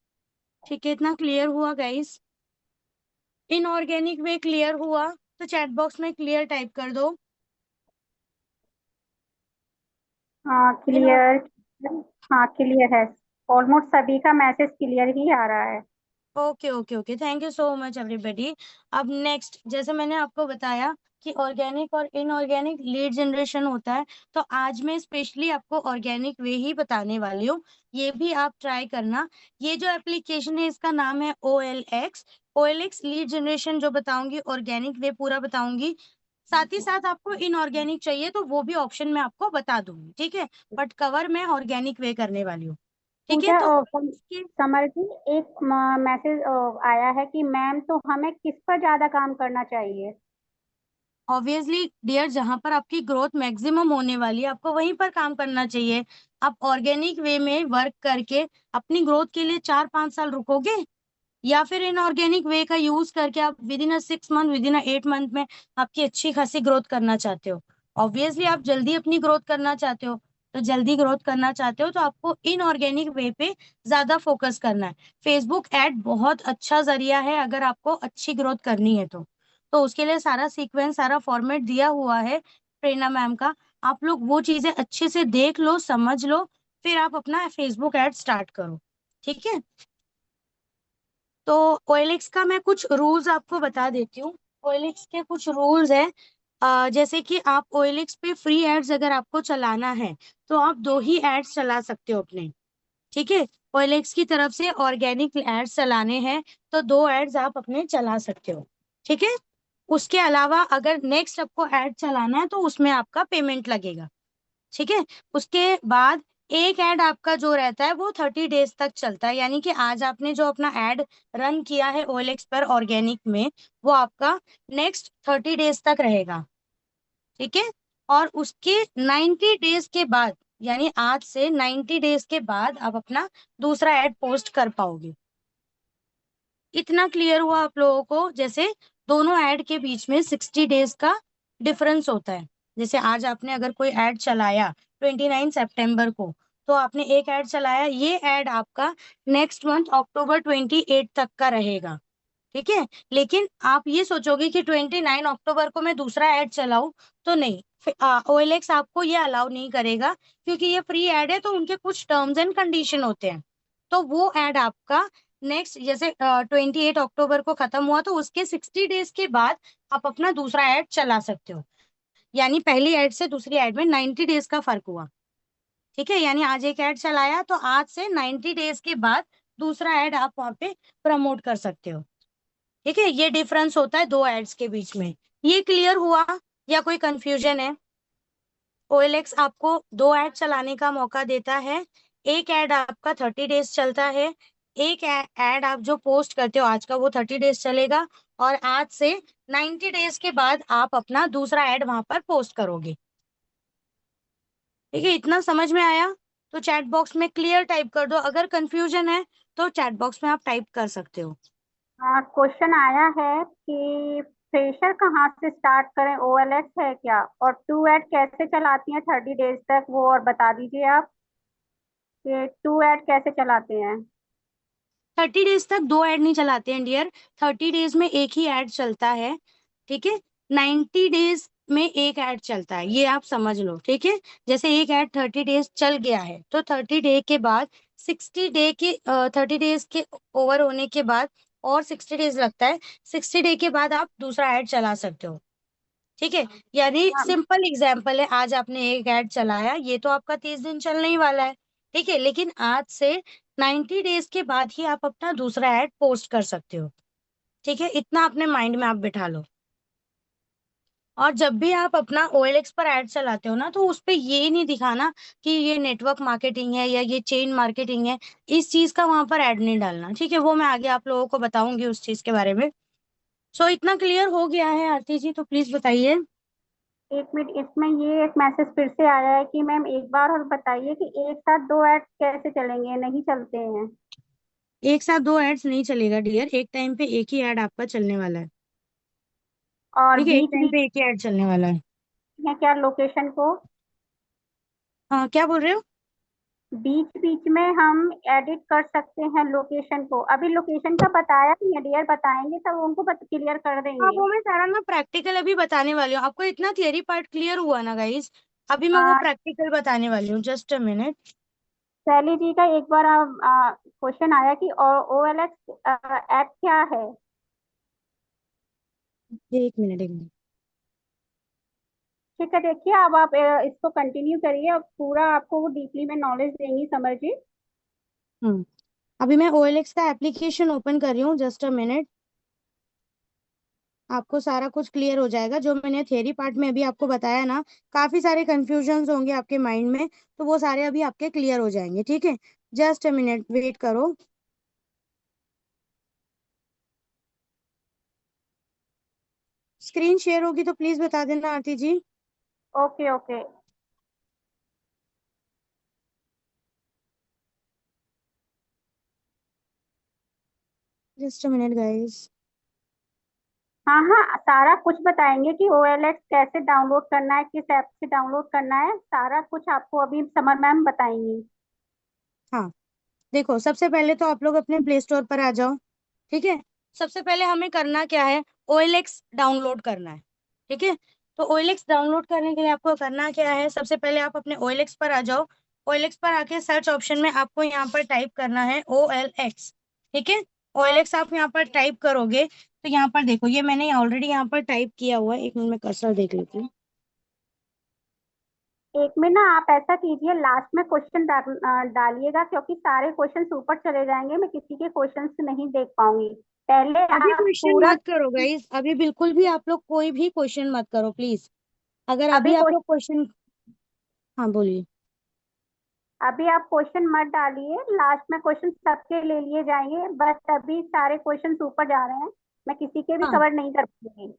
ठीक है। इतना क्लियर हुआ गाइस? इनऑर्गेनिक वे क्लियर हुआ तो चैट बॉक्स में क्लियर टाइप कर दो। हाँ क्लियर। हाँ क्लियर है। ऑलमोस्ट सभी का मैसेज क्लियर ही आ रहा है। Okay okay okay, thank you so much everybody. अब नेक्स्ट, जैसे मैंने आपको बताया कि ऑर्गेनिक और इनऑर्गेनिक लीड जनरेशन होता है, तो आज मैं स्पेशली आपको ऑर्गेनिक वे ही बताने वाली हूँ। ये भी आप ट्राई करना। ये जो एप्लीकेशन है इसका नाम है OLX। OLX लीड जनरेशन जो बताऊंगी, ऑर्गेनिक वे पूरा बताऊंगी, साथ ही साथ आपको इनऑर्गेनिक चाहिए तो वो भी ऑप्शन मैं आपको बता दूंगी, ठीक है। बट कवर मैं ऑर्गेनिक वे करने वाली हूँ, ठीक है। पूजा तो समर जी, एक मैसेज आया है कि मैम तो हमें किस पर ज्यादा काम करना चाहिए? ऑब्वियसली डियर, जहां पर आपकी ग्रोथ मैक्सिमम होने वाली है आपको वहीं पर काम करना चाहिए। आप ऑर्गेनिक वे में वर्क करके अपनी ग्रोथ के लिए 4-5 साल रुकोगे, या फिर इनऑर्गेनिक वे का यूज करके आप with in 6 month, with in 8 month में आपकी अच्छी खासी ग्रोथ करना चाहते हो। ऑब्वियसली आप जल्दी अपनी ग्रोथ करना चाहते हो, तो जल्दी ग्रोथ करना चाहते हो तो आपको इनऑर्गेनिक वे पे ज्यादा फोकस करना है। फेसबुक एड बहुत अच्छा जरिया है अगर आपको अच्छी ग्रोथ करनी है तो उसके लिए सारा सीक्वेंस, सारा फॉर्मेट दिया हुआ है प्रेरणा मैम का। आप लोग वो चीजें अच्छे से देख लो, समझ लो, फिर आप अपना फेसबुक एड स्टार्ट करो, ठीक है। तो OLX का मैं कुछ रूल्स आपको बता देती हूँ। OLX के कुछ रूल्स है, जैसे कि आप OLX पे फ्री एड्स अगर आपको चलाना है तो आप 2 ही एड्स चला सकते हो अपने, ठीक है। OLX की तरफ से ऑर्गेनिक एड्स चलाने हैं तो 2 एड्स आप अपने चला सकते हो, ठीक है। उसके अलावा अगर नेक्स्ट आपको एड चलाना है तो उसमें आपका पेमेंट लगेगा, ठीक है। उसके बाद एक ऐड आपका जो रहता है वो 30 डेज तक चलता है, यानी कि आज आपने जो अपना ऐड रन किया है OLX पर ऑर्गेनिक में, वो आपका नेक्स्ट 30 डेज तक रहेगा, ठीक है। और उसके 90 डेज के बाद, यानी आज से 90 डेज के बाद आप अपना दूसरा ऐड पोस्ट कर पाओगे। इतना क्लियर हुआ आप लोगों को? जैसे दोनों ऐड के बीच में 60 डेज का डिफरेंस होता है। जैसे आज आपने अगर कोई ऐड चलाया 29 सितंबर को, तो आपने एक ऐड चलाया, ये ऐड आपका नेक्स्ट मंथ अक्टूबर 28 तक का रहेगा, ठीक है। लेकिन आप ये सोचोगे कि 29 अक्टूबर को मैं दूसरा ऐड चलाऊं, तो नहीं, OLX आपको ये अलाउ नहीं करेगा, क्योंकि ये फ्री ऐड है तो उनके कुछ टर्म्स एंड कंडीशन होते हैं। तो वो ऐड आपका नेक्स्ट, जैसे 28 अक्टूबर को खत्म हुआ तो उसके 60 डेज के बाद आप अपना दूसरा ऐड चला सकते हो। यानी पहली ऐड से दूसरी ऐड में 90 डेज का फर्क हुआ, ठीक है। यानी आज एक ऐड चलाया तो आज से 90 डेज के बाद दूसरा ऐड आप वहां पे प्रमोट कर सकते हो, ठीक है। ये डिफरेंस होता है 2 एड्स के बीच में। ये क्लियर हुआ या कोई कंफ्यूजन है? OLX आपको 2 ऐड चलाने का मौका देता है। एक ऐड आपका 30 डेज चलता है, एक ऐड आप जो पोस्ट करते हो आज का वो 30 डेज चलेगा, और आज से 90 डेज के बाद आप अपना दूसरा ऐड वहां पर पोस्ट करोगे, ठीक है। इतना समझ में आया? तो चैट बॉक्स में क्लियर टाइप कर दो, अगर कंफ्यूजन है तो चैट बॉक्स में आप टाइप कर सकते हो। क्वेश्चन आया है कि फ्रेशर कहाँ से स्टार्ट करें, OLX है क्या? और 2 ऐड कैसे चलाती हैं 30 डेज तक, वो और बता दीजिए आप कि 2 ऐड कैसे चलाते हैं। 30 डेज तक 2 ऐड नहीं चलाते हैं डियर, 30 डेज में एक ही ऐड चलता है, ठीक है। 90 डेज में एक ऐड चलता है, ये आप समझ लो, ठीक है। जैसे एक ऐड 30 डेज चल गया है तो 30 डे के बाद 60 डे के 30 डेज के ओवर होने के बाद और 60 डेज लगता है, 60 डे के बाद आप दूसरा ऐड चला सकते हो, ठीक है। यानी हाँ, सिंपल एग्जाम्पल है, आज आपने एक ऐड चलाया, ये तो आपका 30 दिन चलने ही वाला है, ठीक है। लेकिन आज से 90 डेज के बाद ही आप अपना दूसरा ऐड पोस्ट कर सकते हो, ठीक है। इतना अपने माइंड में आप बिठा लो। और जब भी आप अपना OLX पर ऐड चलाते हो ना, तो उस पे ये नहीं दिखाना कि ये नेटवर्क मार्केटिंग है या ये चेन मार्केटिंग है, इस चीज का वहां पर ऐड नहीं डालना, ठीक है। वो मैं आगे आप लोगों को बताऊंगी उस चीज के बारे में। सो इतना क्लियर हो गया है आरती जी? तो प्लीज बताइए। एक मिनट, इसमें ये एक मैसेज फिर से आया है कि मैम एक बार और बताइए कि एक साथ 2 ऐड कैसे चलेंगे, नहीं चलते हैं। एक साथ 2 एड्स नहीं चलेगा डियर, एक टाइम पे एक ही ऐड आपका चलने वाला है, और ठीक है। एक बीच टाइम बीच पे एक ही ऐड चलने वाला है। में क्या लोकेशन को, हाँ, क्या बोल रहे हो? बीच बीच में हम एडिट कर सकते हैं लोकेशन को? अभी लोकेशन का बताया नहीं है डियर, बताएंगे तब उनको क्लियर कर हाँ, देंगे। वो मैं सारा ना प्रैक्टिकल अभी बताने वाली हूँ आपको। इतना थियरी पार्ट क्लियर हुआ ना गाइस, अभी मैं वो हाँ, प्रैक्टिकल बताने वाली हूँ, जस्ट अ मिनट। शैली जी का एक बार क्वेश्चन आया कि OLX ऐप क्या है। एक मिनट, एक मिनट। ठीक है, देखिए अब आप इसको कंटिन्यू करिए, अब पूरा आपको वो डीपली में नॉलेज देंगी समझ जी। हम्म अभी मैं OLX का एप्लीकेशन ओपन कर रही हूँ, जस्ट अ मिनट। आपको सारा कुछ क्लियर हो जाएगा। जो मैंने थियरी पार्ट में अभी आपको बताया ना, काफी सारे कंफ्यूजन्स होंगे आपके माइंड में, तो वो सारे अभी आपके क्लियर हो जाएंगे। ठीक है, जस्ट अ मिनट वेट करो। स्क्रीन शेयर होगी तो प्लीज बता देना Aarti ji. Okay okay. Just a minute guys. हाँ हाँ, सारा कुछ बताएंगे कि OLX कैसे डाउनलोड करना है, किस ऐप से डाउनलोड करना है, सारा कुछ आपको अभी समर मैम बताएंगी। हाँ, देखो सबसे पहले तो आप लोग अपने प्ले स्टोर पर आ जाओ। ठीक है, सबसे पहले हमें करना क्या है, OLX डाउनलोड करना है। ठीक है, तो OLX डाउनलोड करने के लिए आपको करना क्या है, सबसे पहले आप अपने OLX पर आ जाओ। OLX पर आके सर्च ऑप्शन में आपको यहाँ पर टाइप करना है OLX। ठीक है, OLX आप यहाँ पर टाइप करोगे तो यहाँ पर देखो, ये मैंने ऑलरेडी यहाँ पर टाइप किया हुआ है। एक मिनट में कर्सर देख लेती हूँ। एक में ना आप ऐसा कीजिए, लास्ट में क्वेश्चन डालिएगा, क्योंकि सारे क्वेश्चन ऊपर चले जाएंगे, मैं किसी के क्वेश्चन नहीं देख पाऊंगी। पहले अभी आप क्वेश्चन पूरा, मत करो गाइस, अभी बिल्कुल भी आप लोग कोई भी क्वेश्चन मत करो प्लीज। अगर अभी अभी आप लोग क्वेश्चन, हाँ बोलिए। अभी आप क्वेश्चन मत डालिए, लास्ट में क्वेश्चन सबके ले लिए जाएंगे, बस अभी सारे क्वेश्चन ऊपर जा रहे हैं, मैं किसी के भी हाँ कवर नहीं कर पाऊंगी।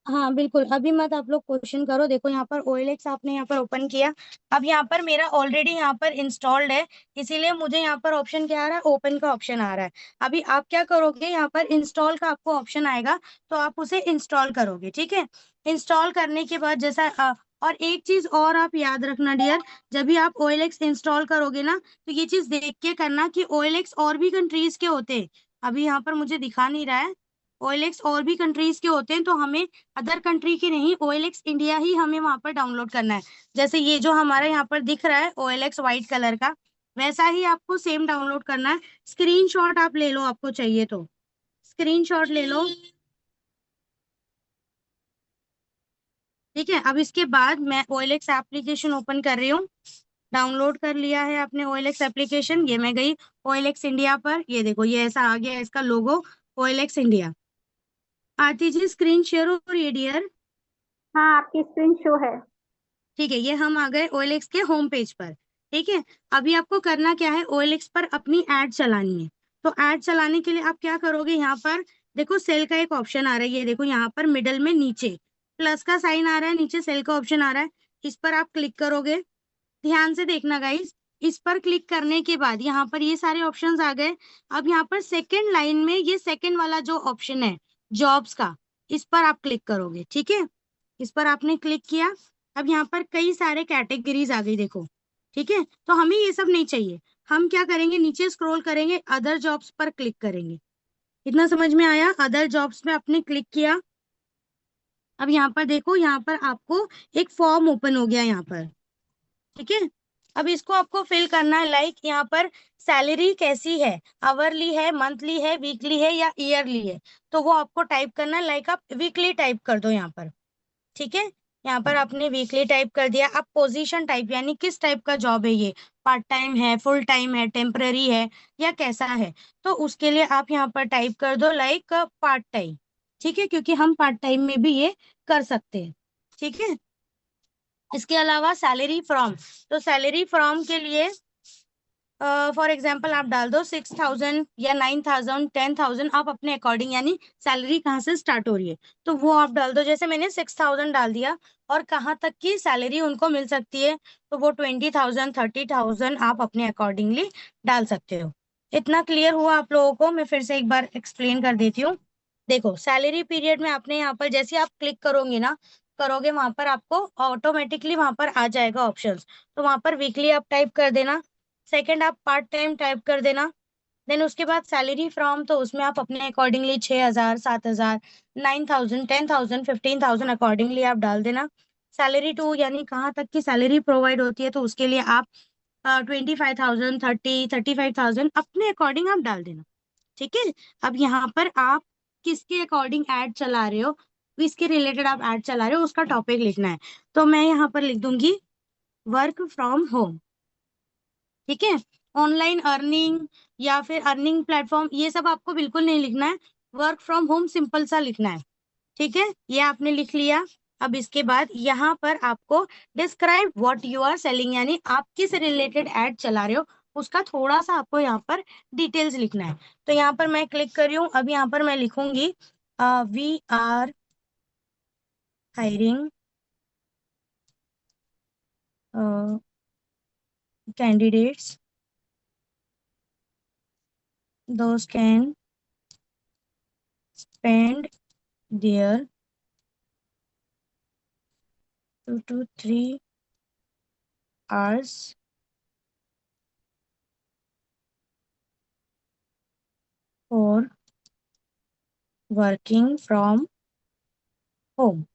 हाँ बिल्कुल, अभी मत आप लोग क्वेश्चन करो। देखो यहाँ पर OLX आपने यहाँ पर ओपन किया। अब यहाँ पर मेरा ऑलरेडी यहाँ पर इंस्टॉल्ड है, इसीलिए मुझे यहाँ पर ऑप्शन क्या आ रहा है, ओपन का ऑप्शन आ रहा है। अभी आप क्या करोगे, यहाँ पर इंस्टॉल का आपको ऑप्शन आएगा, तो आप उसे इंस्टॉल करोगे। ठीक है, इंस्टॉल करने के बाद जैसा और एक चीज और आप याद रखना डियर, जब भी आप OLX इंस्टॉल करोगे ना, तो ये चीज देख के करना कि OLX और भी कंट्रीज के होते हैं। अभी यहाँ पर मुझे दिखा नहीं रहा है, OLX और भी कंट्रीज के होते हैं, तो हमें अदर कंट्री की नहीं, OLX इंडिया ही हमें वहां पर डाउनलोड करना है। जैसे ये जो हमारा यहाँ पर दिख रहा है OLX व्हाइट कलर का, वैसा ही आपको सेम डाउनलोड करना है। स्क्रीनशॉट आप ले लो, आपको चाहिए तो स्क्रीनशॉट ले लो। ठीक है, अब इसके बाद मैं OLX एप्लीकेशन ओपन कर रही हूँ। डाउनलोड कर लिया है आपने OLX एप्लीकेशन, ये मैं गई OLX इंडिया पर, ये देखो ये ऐसा आ गया इसका लोगो, OLX इंडिया। आरती जी स्क्रीन शेयर हो रही है डियर? हाँ, आपकी स्क्रीन शो है। ठीक है, ये हम आ गए OLX के होम पेज पर। ठीक है, अभी आपको करना क्या है, OLX पर अपनी एड चलानी है। तो एड चलाने के लिए आप क्या करोगे, यहाँ पर देखो सेल का एक ऑप्शन आ रहा है, ये देखो यहाँ पर मिडल में नीचे प्लस का साइन आ रहा है, नीचे सेल का ऑप्शन आ रहा है, इस पर आप क्लिक करोगे। ध्यान से देखना गाइस, इस पर क्लिक करने के बाद यहाँ पर ये सारे ऑप्शंस आ गए। अब यहाँ पर सेकंड लाइन में ये सेकंड वाला जो ऑप्शन है जॉब्स का, इस पर आप क्लिक करोगे। ठीक है, इस पर आपने क्लिक किया। अब यहाँ पर कई सारे कैटेगरीज आ गई देखो। ठीक है, तो हमें ये सब नहीं चाहिए, हम क्या करेंगे, नीचे स्क्रॉल करेंगे, अदर जॉब्स पर क्लिक करेंगे। इतना समझ में आया? अदर जॉब्स में आपने क्लिक किया। अब यहाँ पर देखो, यहाँ पर आपको एक फॉर्म ओपन हो गया यहाँ पर। ठीक है, अब इसको आपको फिल करना है, लाइक यहाँ पर सैलरी कैसी है, आवरली है, मंथली है, वीकली है या ईयरली है, तो वो आपको टाइप करना है। लाइक आप वीकली टाइप कर दो यहाँ पर। ठीक है, यहाँ पर आपने वीकली टाइप कर दिया। अब पोजीशन टाइप, यानी किस टाइप का जॉब है ये, पार्ट टाइम है, फुल टाइम है, टेम्पररी है या कैसा है, तो उसके लिए आप यहाँ पर टाइप कर दो लाइक पार्ट टाइम। ठीक है, क्योंकि हम पार्ट टाइम में भी ये कर सकते हैं। ठीक है, इसके अलावा सैलरी फ्रॉम, तो सैलरी फ्रॉम के लिए फॉर एग्जाम्पल आप डाल दो 6,000 या 9,000, 10,000, आप अपने अकॉर्डिंग, यानी सैलरी कहाँ से स्टार्ट हो रही है तो वो आप डाल दो। जैसे मैंने 6,000 डाल दिया, और कहाँ तक की सैलरी उनको मिल सकती है, तो वो 20,000, 30,000 आप अपने अकॉर्डिंगली डाल सकते हो। इतना क्लियर हुआ आप लोगों को? मैं फिर से एक बार एक्सप्लेन कर देती हूँ। देखो सैलरी पीरियड में आपने यहाँ पर जैसे आप क्लिक करोगे ना, करोगे वहां पर आपको ऑटोमेटिकली वहां पर आ जाएगा ऑप्शंस, तो वहां पर वीकली आप टाइप कर देना, सेकंड आप पार्ट टाइम टाइप कर देना, देन उसके बाद सैलरी फ्रॉम, तो उसमें आप अपने अकॉर्डिंगली 6,000, 7,000, 9,000, 10,000, 15,000 अकॉर्डिंगली आप डाल देना। सैलरी टू, यानी कहाँ तक की सैलरी प्रोवाइड होती है, तो उसके लिए आप 25,000, 35,000 अपने अकॉर्डिंग आप डाल देना। ठीक है, अब यहाँ पर आप किसके अकॉर्डिंग एड चला रहे हो, किसके रिलेटेड आप एड चला रहे हो, उसका टॉपिक लिखना है। तो मैं यहाँ पर लिख दूंगी वर्क फ्रॉम होम। ठीक है, ऑनलाइन अर्निंग या फिर अर्निंग प्लेटफॉर्म, ये सब आपको बिल्कुल नहीं लिखना है, वर्क फ्रॉम होम सिंपल सा लिखना है। ठीक है, ये आपने लिख लिया। अब इसके बाद यहाँ पर आपको describe what you are selling, यानी आप किस रिलेटेड एड चला रहे हो उसका थोड़ा सा आपको यहाँ पर डिटेल्स लिखना है। तो यहाँ पर मैं क्लिक कर रही हूँ। अब यहाँ पर मैं लिखूंगी we are hiring candidates, those can spend their 2 to 3 hours for working from home।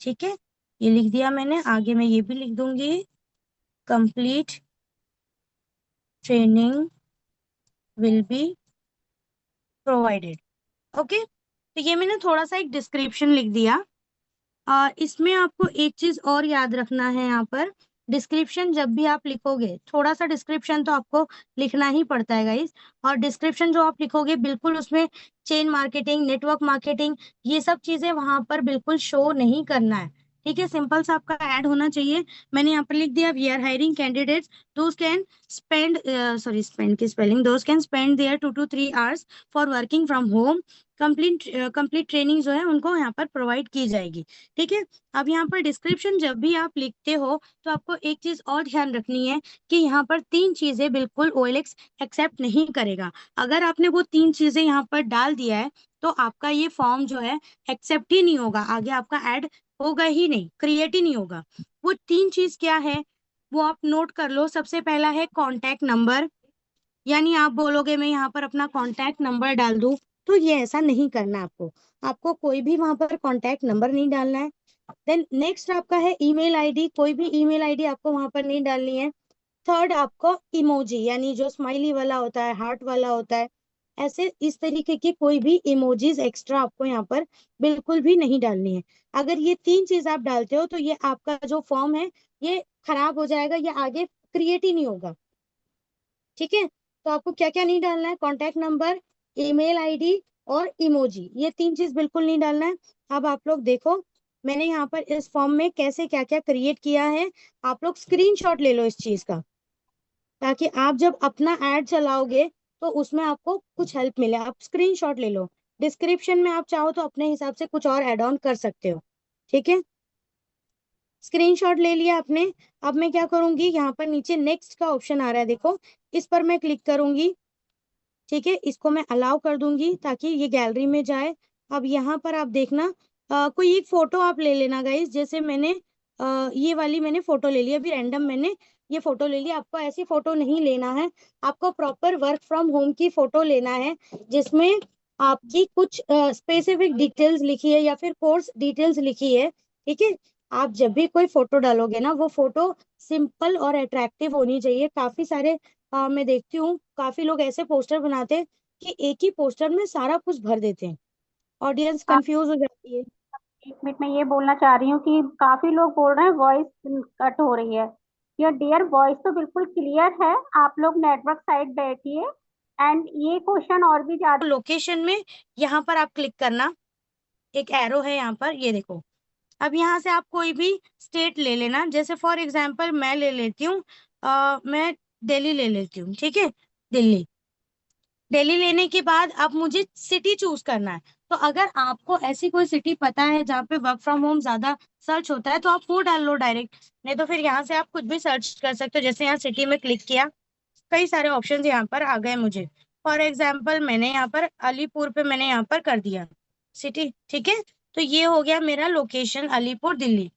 ठीक है, ये लिख दिया मैंने। आगे मैं ये भी लिख दूंगी, complete training will be provided. Okay, तो ये मैंने थोड़ा सा एक डिस्क्रिप्शन लिख दिया। इसमें आपको एक चीज और याद रखना है, यहाँ पर डिस्क्रिप्शन जब भी आप लिखोगे, थोड़ा सा डिस्क्रिप्शन तो आपको लिखना ही पड़ता है गाइस। और डिस्क्रिप्शन जो आप लिखोगे बिल्कुल उसमें चेन मार्केटिंग, नेटवर्क मार्केटिंग, ये सब चीजें वहां पर बिल्कुल शो नहीं करना है। ठीक है, सिंपल सा आपका ऐड होना चाहिए। मैंने यहाँ पर लिख दिया, we are hiring candidates those can spend, sorry spend की spelling, those can spend there 2 to 3 hours for working from home. Complete training जो है उनको यहाँ पर प्रोवाइड की जाएगी। ठीक है, अब यहाँ पर डिस्क्रिप्शन जब भी आप लिखते हो तो आपको एक चीज और ध्यान रखनी है कि यहाँ पर 3 चीजें बिल्कुल OLX एक्सेप्ट नहीं करेगा। अगर आपने वो 3 चीजें यहाँ पर डाल दिया है तो आपका ये फॉर्म जो है एक्सेप्ट ही नहीं होगा, आगे आपका ऐड होगा ही नहीं, क्रिएट ही नहीं होगा। वो 3 चीज क्या है वो आप नोट कर लो। सबसे पहला है कॉन्टैक्ट नंबर, यानी आप बोलोगे मैं यहाँ पर अपना कॉन्टैक्ट नंबर डाल दूं, तो ये ऐसा नहीं करना आपको। आपको कोई भी वहां पर कॉन्टैक्ट नंबर नहीं डालना है। देन नेक्स्ट आपका है ईमेल आईडी, कोई भी ईमेल आईडी आपको वहां पर नहीं डालनी है। थर्ड आपको इमोजी, यानी जो स्माइली वाला होता है, हार्ट वाला होता है, ऐसे इस तरीके के कोई भी इमोजीज एक्स्ट्रा आपको यहाँ पर बिल्कुल भी नहीं डालनी है। अगर ये 3 चीज आप डालते हो तो ये आपका जो फॉर्म है ये खराब हो जाएगा, ये आगे क्रिएट ही नहीं होगा। ठीक है, तो आपको क्या क्या नहीं डालना है, कॉन्टैक्ट नंबर, ईमेल आईडी और इमोजी, ये 3 चीज बिल्कुल नहीं डालना है। अब आप लोग देखो मैंने यहाँ पर इस फॉर्म में कैसे क्या क्या क्रिएट किया है, आप लोग स्क्रीनशॉट ले लो इस चीज का, ताकि आप जब अपना ऐड चलाओगे तो उसमें आपको कुछ हेल्प मिले। आप स्क्रीनशॉट ले लो, डिस्क्रिप्शन में आप चाहो तो अपने हिसाब से कुछ और ऐड ऑन कर सकते हो। ठीक है, स्क्रीनशॉट ले लिया आपने। अब मैं क्या करूंगी, यहाँ पर नीचे नेक्स्ट का ऑप्शन आ रहा है, देखो इस पर मैं क्लिक करूंगी। ठीक है, इसको मैं अलाउ कर दूंगी ताकि ये गैलरी में जाए। अब यहाँ पर आप देखना, कोई एक फोटो आप ले लेना गाइस। जैसे मैंने ये वाली मैंने फोटो ले ली, अभी रैंडम मैंने ये फोटो ले ली। आपको ऐसी फोटो नहीं लेना है, आपको प्रॉपर वर्क फ्रॉम होम की फोटो लेना है जिसमें आपकी कुछ स्पेसिफिक डिटेल्स लिखी है या फिर कोर्स डिटेल्स लिखी है। ठीक है, आप जब भी कोई फोटो डालोगे ना, वो फोटो सिंपल और अट्रैक्टिव होनी चाहिए। काफी सारे मैं देखती हूँ काफी लोग ऐसे पोस्टर बनाते हैं कि एक ही पोस्टर में सारा कुछ भर देते हैं, ऑडियंस आप कंफ्यूज हो जाती है। 1 मिनट में ये बोलना चाह रही हूँ कि काफी लोग बोल रहे हैं वॉइस कट हो रही है। योर डियर वॉइस तो बिल्कुल क्लियर है, आप लोग नेटवर्क साइड बैठिए। एंड ये क्वेश्चन और भी ज्यादा। लोकेशन में यहाँ पर आप क्लिक करना, एक एरो है यहाँ पर, ये देखो। अब यहाँ से आप कोई भी स्टेट ले लेना, जैसे फॉर एग्जाम्पल मैं ले लेती हूँ, मैं दिल्ली ले लेती हूँ। ठीक है, दिल्ली। दिल्ली लेने के बाद अब मुझे सिटी चूज करना है। तो अगर आपको ऐसी कोई सिटी पता है जहाँ पे वर्क फ्रॉम होम ज्यादा सर्च होता है तो आप वो डाल लो डायरेक्ट, नहीं तो फिर यहाँ से आप कुछ भी सर्च कर सकते हो। जैसे यहाँ सिटी में क्लिक किया, कई सारे ऑप्शन यहाँ पर आ गए मुझे। फॉर एग्जाम्पल मैंने यहाँ पर अलीपुर पे मैंने यहाँ पर कर दिया सिटी। ठीक है, तो ये हो गया मेरा लोकेशन, अलीपुर दिल्ली,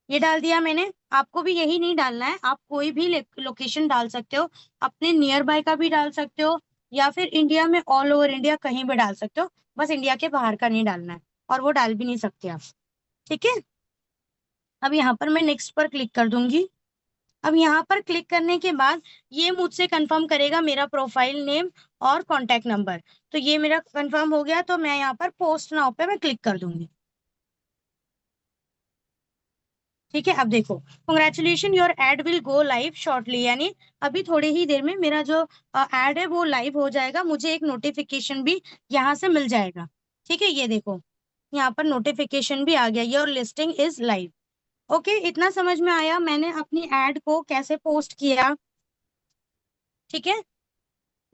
ये डाल दिया मैंने। आपको भी यही नहीं डालना है, आप कोई भी लोकेशन डाल सकते हो, अपने नियर बाय का भी डाल सकते हो या फिर इंडिया में ऑल ओवर इंडिया कहीं भी डाल सकते हो, बस इंडिया के बाहर का नहीं डालना है, और वो डाल भी नहीं सकते आप। ठीक है, अब यहाँ पर मैं नेक्स्ट पर क्लिक कर दूंगी। अब यहाँ पर क्लिक करने के बाद ये मुझसे कंफर्म करेगा मेरा प्रोफाइल नेम और कॉन्टेक्ट नंबर। तो ये मेरा कंफर्म हो गया, तो मैं यहाँ पर पोस्ट नाउ पे मैं क्लिक कर दूंगी। ठीक है, अब देखो, congratulation your add will go live shortly, यानी अभी थोड़ी ही देर में मेरा जो एड है वो लाइव हो जाएगा, मुझे एक नोटिफिकेशन भी यहाँ से मिल जाएगा। ठीक है, ये देखो यहाँ पर नोटिफिकेशन भी आ गया, your listing is live. Okay, इतना समझ में आया मैंने अपनी एड को कैसे पोस्ट किया। ठीक है,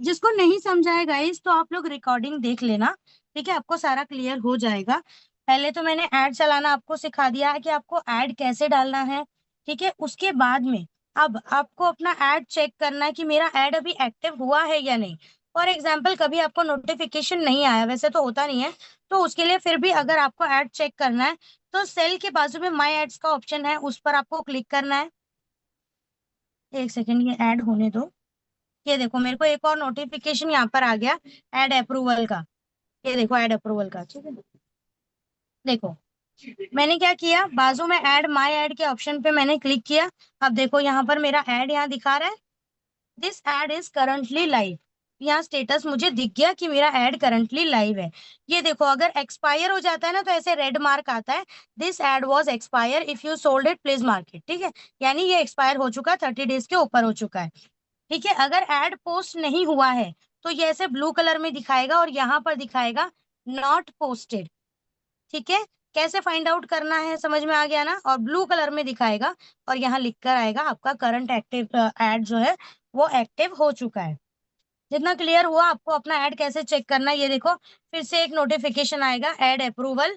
जिसको नहीं समझा है गाइस तो आप लोग रिकॉर्डिंग देख लेना, ठीक है, आपको सारा क्लियर हो जाएगा। पहले तो मैंने ऐड चलाना आपको सिखा दिया है कि आपको ऐड कैसे डालना है। ठीक है, उसके बाद में अब आपको अपना ऐड चेक करना है कि मेरा ऐड अभी एक्टिव हुआ है या नहीं। फॉर एग्जाम्पल कभी आपको नोटिफिकेशन नहीं आया, वैसे तो होता नहीं है, तो उसके लिए फिर भी अगर आपको ऐड चेक करना है तो सेल के बाजू में माई एड्स का ऑप्शन है, उस पर आपको क्लिक करना है। एक सेकेंड, ये ऐड होने दो। ये देखो मेरे को एक और नोटिफिकेशन यहाँ पर आ गया ऐड अप्रूवल का। ये देखो ऐड अप्रूवल का, ठीक है। देखो मैंने क्या किया, बाजू में ऐड माय ऐड के ऑप्शन पे मैंने क्लिक किया। अब देखो यहाँ पर मेरा ऐड यहाँ दिखा रहा है, this add is currently live. यहाँ स्टेटस मुझे दिख गया कि मेरा ऐड करंटली लाइव है। ये देखो अगर एक्सपायर हो जाता है ना तो ऐसे रेड मार्क आता है, this add was expire, if you sold it please mark it. ठीक है, यानी ये एक्सपायर हो चुका है, 30 डेज के ऊपर हो चुका है। ठीक है, अगर एड पोस्ट नहीं हुआ है तो ये ऐसे ब्लू कलर में दिखाएगा और यहाँ पर दिखाएगा नॉट पोस्टेड। ठीक है, कैसे फाइंड आउट करना है समझ में आ गया ना। और ब्लू कलर में दिखाएगा और यहाँ लिख कर आएगा आपका करंट एक्टिव एड जो है वो एक्टिव हो चुका है। जितना क्लियर हुआ आपको अपना ऐड कैसे चेक करना है, ये देखो फिर से एक नोटिफिकेशन आएगा, add approval,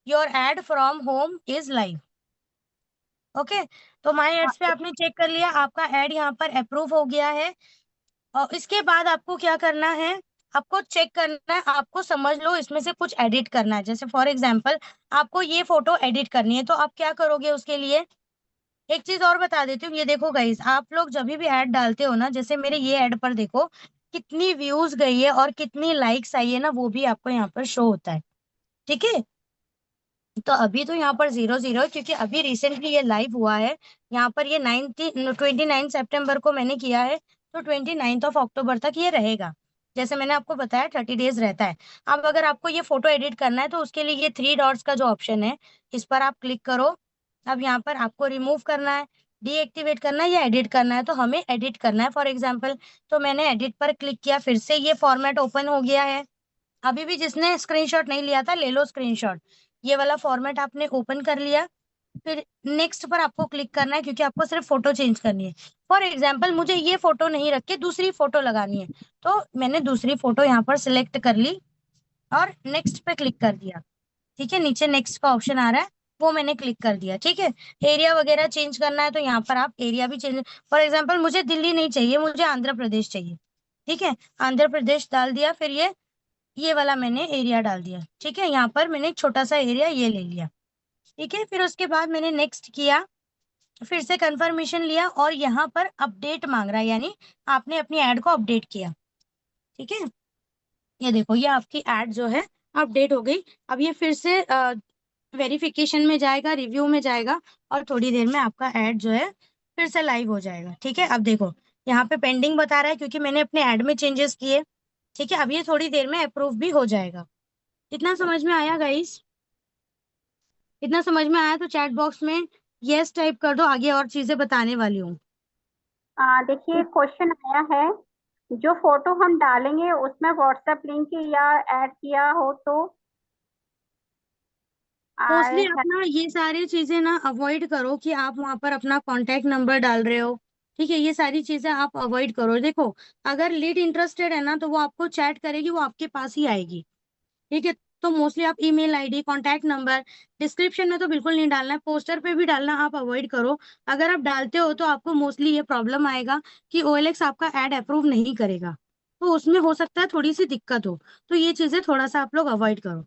your add from home is live. Okay, तो माई एड्स पे आपने चेक कर लिया, आपका ऐड यहाँ पर अप्रूव हो गया है। और इसके बाद आपको क्या करना है, आपको चेक करना है, आपको समझ लो इसमें से कुछ एडिट करना है। जैसे फॉर एग्जांपल आपको ये फोटो एडिट करनी है तो आप क्या करोगे उसके लिए। एक चीज और बता देती हूँ, ये देखो गाइस, आप लोग जब भी ऐड डालते हो ना, जैसे मेरे ये ऐड पर देखो कितनी व्यूज गई है और कितनी लाइक्स आई है ना, वो भी आपको यहाँ पर शो होता है। ठीक है, तो अभी तो यहाँ पर 0 0 है क्योंकि अभी रिसेंटली ये लाइव हुआ है। यहाँ पर ये 29 सितंबर को मैंने किया है, तो 29 अक्टूबर तक ये रहेगा। जैसे मैंने आपको बताया 30 डेज रहता है। अब अगर आपको ये फोटो एडिट करना है तो उसके लिए ये 3 डॉट्स का जो ऑप्शन है इस पर आप क्लिक करो। अब यहाँ पर आपको रिमूव करना है, डीएक्टिवेट करना है या एडिट करना है, तो हमें एडिट करना है। फॉर एग्जाम्पल तो मैंने एडिट पर क्लिक किया, फिर से ये फॉर्मेट ओपन हो गया है। अभी भी जिसने स्क्रीनशॉट नहीं लिया था ले लो स्क्रीनशॉट। ये वाला फॉर्मेट आपने ओपन कर लिया, फिर नेक्स्ट पर आपको क्लिक करना है क्योंकि आपको सिर्फ फोटो चेंज करनी है। फॉर एग्जाम्पल मुझे ये फोटो नहीं रख के दूसरी फोटो लगानी है, तो मैंने दूसरी फोटो यहाँ पर सिलेक्ट कर ली और नेक्स्ट पे क्लिक कर दिया। ठीक है, नीचे नेक्स्ट का ऑप्शन आ रहा है, वो मैंने क्लिक कर दिया। ठीक है, एरिया वगैरह चेंज करना है तो यहाँ पर आप एरिया भी चेंज, फॉर एग्जाम्पल मुझे दिल्ली नहीं चाहिए, मुझे आंध्र प्रदेश चाहिए। ठीक है, आंध्र प्रदेश डाल दिया, फिर ये वाला मैंने एरिया डाल दिया। ठीक है, यहाँ पर मैंने एक छोटा सा एरिया ये ले लिया। ठीक है, फिर उसके बाद मैंने नेक्स्ट किया, फिर से कंफर्मेशन लिया और यहाँ पर अपडेट मांग रहा है, यानी आपने अपनी ऐड को अपडेट किया। ठीक है, ये देखो ये आपकी ऐड जो है अपडेट हो गई। अब ये फिर से वेरिफिकेशन में जाएगा, रिव्यू में जाएगा और थोड़ी देर में आपका ऐड जो है फिर से लाइव हो जाएगा। ठीक है, अब देखो यहाँ पे पेंडिंग बता रहा है क्योंकि मैंने अपने ऐड में चेंजेस किए। ठीक है, अब ये थोड़ी देर में अप्रूव भी हो जाएगा। इतना समझ में आया गाइस? इतना समझ में आया तो चैट बॉक्स में यस टाइप कर दो, आगे और चीजें बताने वाली हूँ। देखिए क्वेश्चन आया है, जो फोटो हम डालेंगे उसमें व्हाट्सएप लिंक या ऐड किया हो तो मोस्टली आ, अपना ये सारी चीजें ना अवॉइड करो कि आप वहां पर अपना कांटेक्ट नंबर डाल रहे हो। ठीक है, ये सारी चीजें आप अवॉइड करो। देखो अगर लीड इंटरेस्टेड है ना तो वो आपको चैट करेगी, वो आपके पास ही आएगी। ठीक है, तो मोस्टली आप email ID, contact number description में तो बिल्कुल नहीं डालना है, पोस्टर पे भी डालना आप अवॉइड करो। अगर आप डालते हो तो आपको मोस्टली ये प्रॉब्लम आएगा कि OLX आपका ऐड अप्रूव नहीं करेगा, तो उसमें हो सकता है थोड़ी सी दिक्कत हो। तो ये चीजें थोड़ा सा आप लोग अवॉइड करो।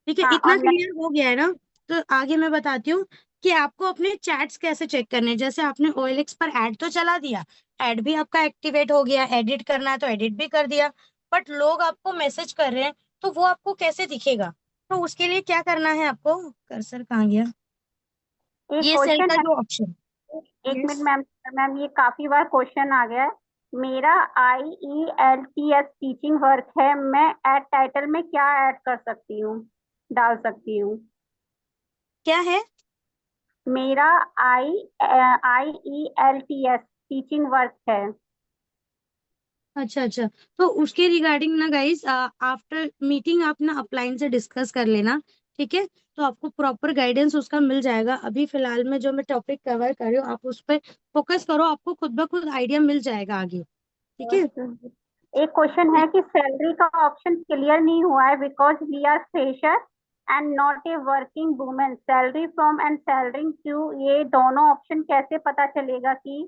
ठीक है, हाँ इतना और क्लियर हो गया है ना। तो आगे मैं बताती हूँ कि आपको अपने चैट्स कैसे चेक करने हैं। जैसे आपने OLX पर ऐड तो चला दिया, ऐड भी आपका एक्टिवेट हो गया, एडिट करना है तो एडिट भी कर दिया, बट लोग आपको मैसेज कर रहे हैं तो वो आपको कैसे दिखेगा। तो उसके लिए क्या करना है आपको, कर्सर कहाँ गया, एक ये सेल क्वेश्चन का है, जो ऑप्शन। एक मिनट यस, मैम। मैम ये काफी बार क्वेश्चन आ गया है। मेरा IELTS टीचिंग वर्क है, मैं ऐड टाइटल में क्या ऐड कर सकती हूँ, डाल सकती हूँ? क्या है? मेरा IELTS टीचिंग वर्क है। अच्छा अच्छा, तो उसके रिगार्डिंग ना गाइस आफ्टर मीटिंग आप ना अपलाइन से डिस्कस कर लेना। ठीक है, तो आपको प्रॉपर गाइडेंस उसका मिल जाएगा। अभी फिलहाल में जो मैं टॉपिक कवर कर रही हूँ, आप उस पर फोकस करो, आपको खुद ब खुद आइडिया मिल जाएगा आगे। ठीक है। एक क्वेश्चन है कि सैलरी का ऑप्शन क्लियर नहीं हुआ है because we are fresher and not a working women, salary from and salary to, ये दोनों ऑप्शन कैसे पता चलेगा कि?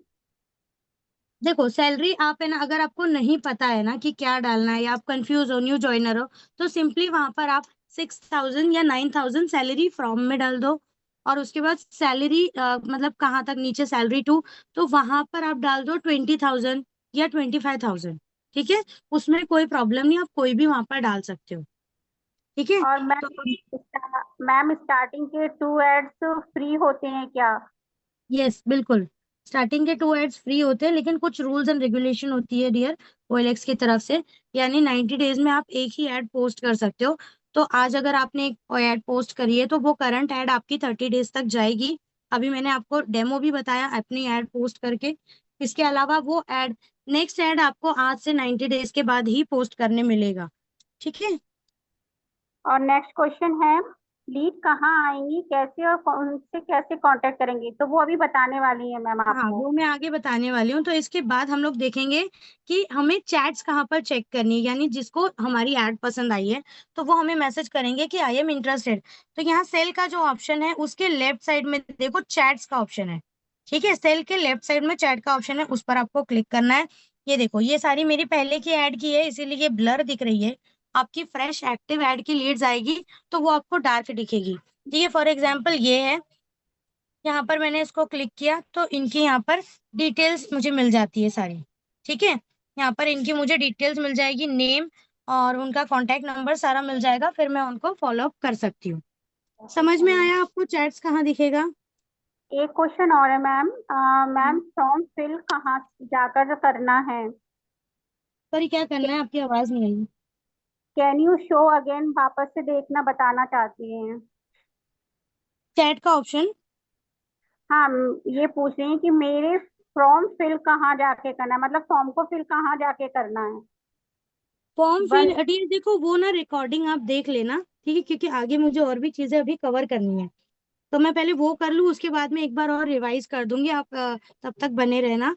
देखो सैलरी आप है ना, अगर आपको नहीं पता है ना कि क्या डालना है, या आप कंफ्यूज हो, न्यू ज्वाइनर हो, तो सिंपली वहां पर आप 6,000 या 9,000 सैलरी फ्रॉम में डाल दो। और उसके बाद सैलरी मतलब कहाँ तक नीचे सैलरी टू, तो वहां पर आप डाल दो 20,000 या 25,000। ठीक है, उसमें कोई प्रॉब्लम नहीं, आप कोई भी वहां पर डाल सकते हो। ठीक है। और तो मैम स्टार्टिंग के 2 एड्स फ्री होते हैं क्या? यस बिल्कुल, स्टार्टिंग के 2 एड्स फ्री होते हैं, लेकिन कुछ रूल्स एंड रेगुलेशन होती है डियर OLX की तरफ से। यानी 90 डेज में आप एक ही एड पोस्ट कर सकते हो। तो आज अगर आपने एक एड पोस्ट करी है, तो वो करंट एड आपकी 30 डेज तक जाएगी। अभी मैंने आपको डेमो भी बताया अपनी एड पोस्ट करके। इसके अलावा वो एड, नेक्स्ट एड आपको आज से 90 डेज के बाद ही पोस्ट करने मिलेगा। ठीक है। और नेक्स्ट क्वेश्चन है, लीड कहाँ आएंगी, कैसे और उनसे कैसे कांटेक्ट करेंगे? तो वो अभी बताने वाली है मैम हाँ आपको। वो मैं आगे बताने वाली हूँ। तो इसके बाद हम लोग देखेंगे कि हमें चैट्स कहाँ पर चेक करनी है, यानी जिसको हमारी एड पसंद आई है, तो वो हमें मैसेज करेंगे कि आई एम इंटरेस्टेड। तो यहाँ सेल का जो ऑप्शन है, उसके लेफ्ट साइड में देखो चैट्स का ऑप्शन है। ठीक है, सेल के लेफ्ट साइड में चैट का ऑप्शन है, उस पर आपको क्लिक करना है। ये देखो, ये सारी मेरी पहले की एड की है, इसीलिए ये ब्लर दिख रही है। आपकी फ्रेश एक्टिव एड की लीड्स आएगी, तो वो आपको डार्क दिखेगी। ठीक है, फॉर एग्जाम्पल ये है, यहाँ पर मैंने इसको क्लिक किया तो इनकी यहाँ पर डिटेल्स मुझे मिल जाती है सारी। ठीक है, यहाँ पर इनकी मुझे डिटेल्स मिल जाएगी, नेम और उनका कॉन्टैक्ट नंबर सारा मिल जाएगा, फिर मैं उनको फॉलो अप कर सकती हूँ। समझ में आया आपको चैट्स कहाँ दिखेगा? एक क्वेश्चन और है मैम, मैम हम्म। फॉर्म फिल कहाँ जाकर करना है? सॉरी, क्या करना है? आपकी आवाज नहीं आई। कैन यू शो अगेन, वापस से देखना बताना चाहती हैं। चैट का ऑप्शन। हाँ ये पूछ रही हैं कि मेरे फॉर्म फिल कहाँ जाके करना है, मतलब फॉर्म को फिल कहाँ जाके करना है? फॉर्म फिल, बस। अभी देखो वो ना रिकॉर्डिंग आप देख लेना, ठीक है, क्योंकि आगे मुझे और भी चीजें अभी कवर करनी है। तो मैं पहले वो कर लूँ, उसके बाद में एक बार और रिवाइज कर दूंगी। आप तब तक बने रहना।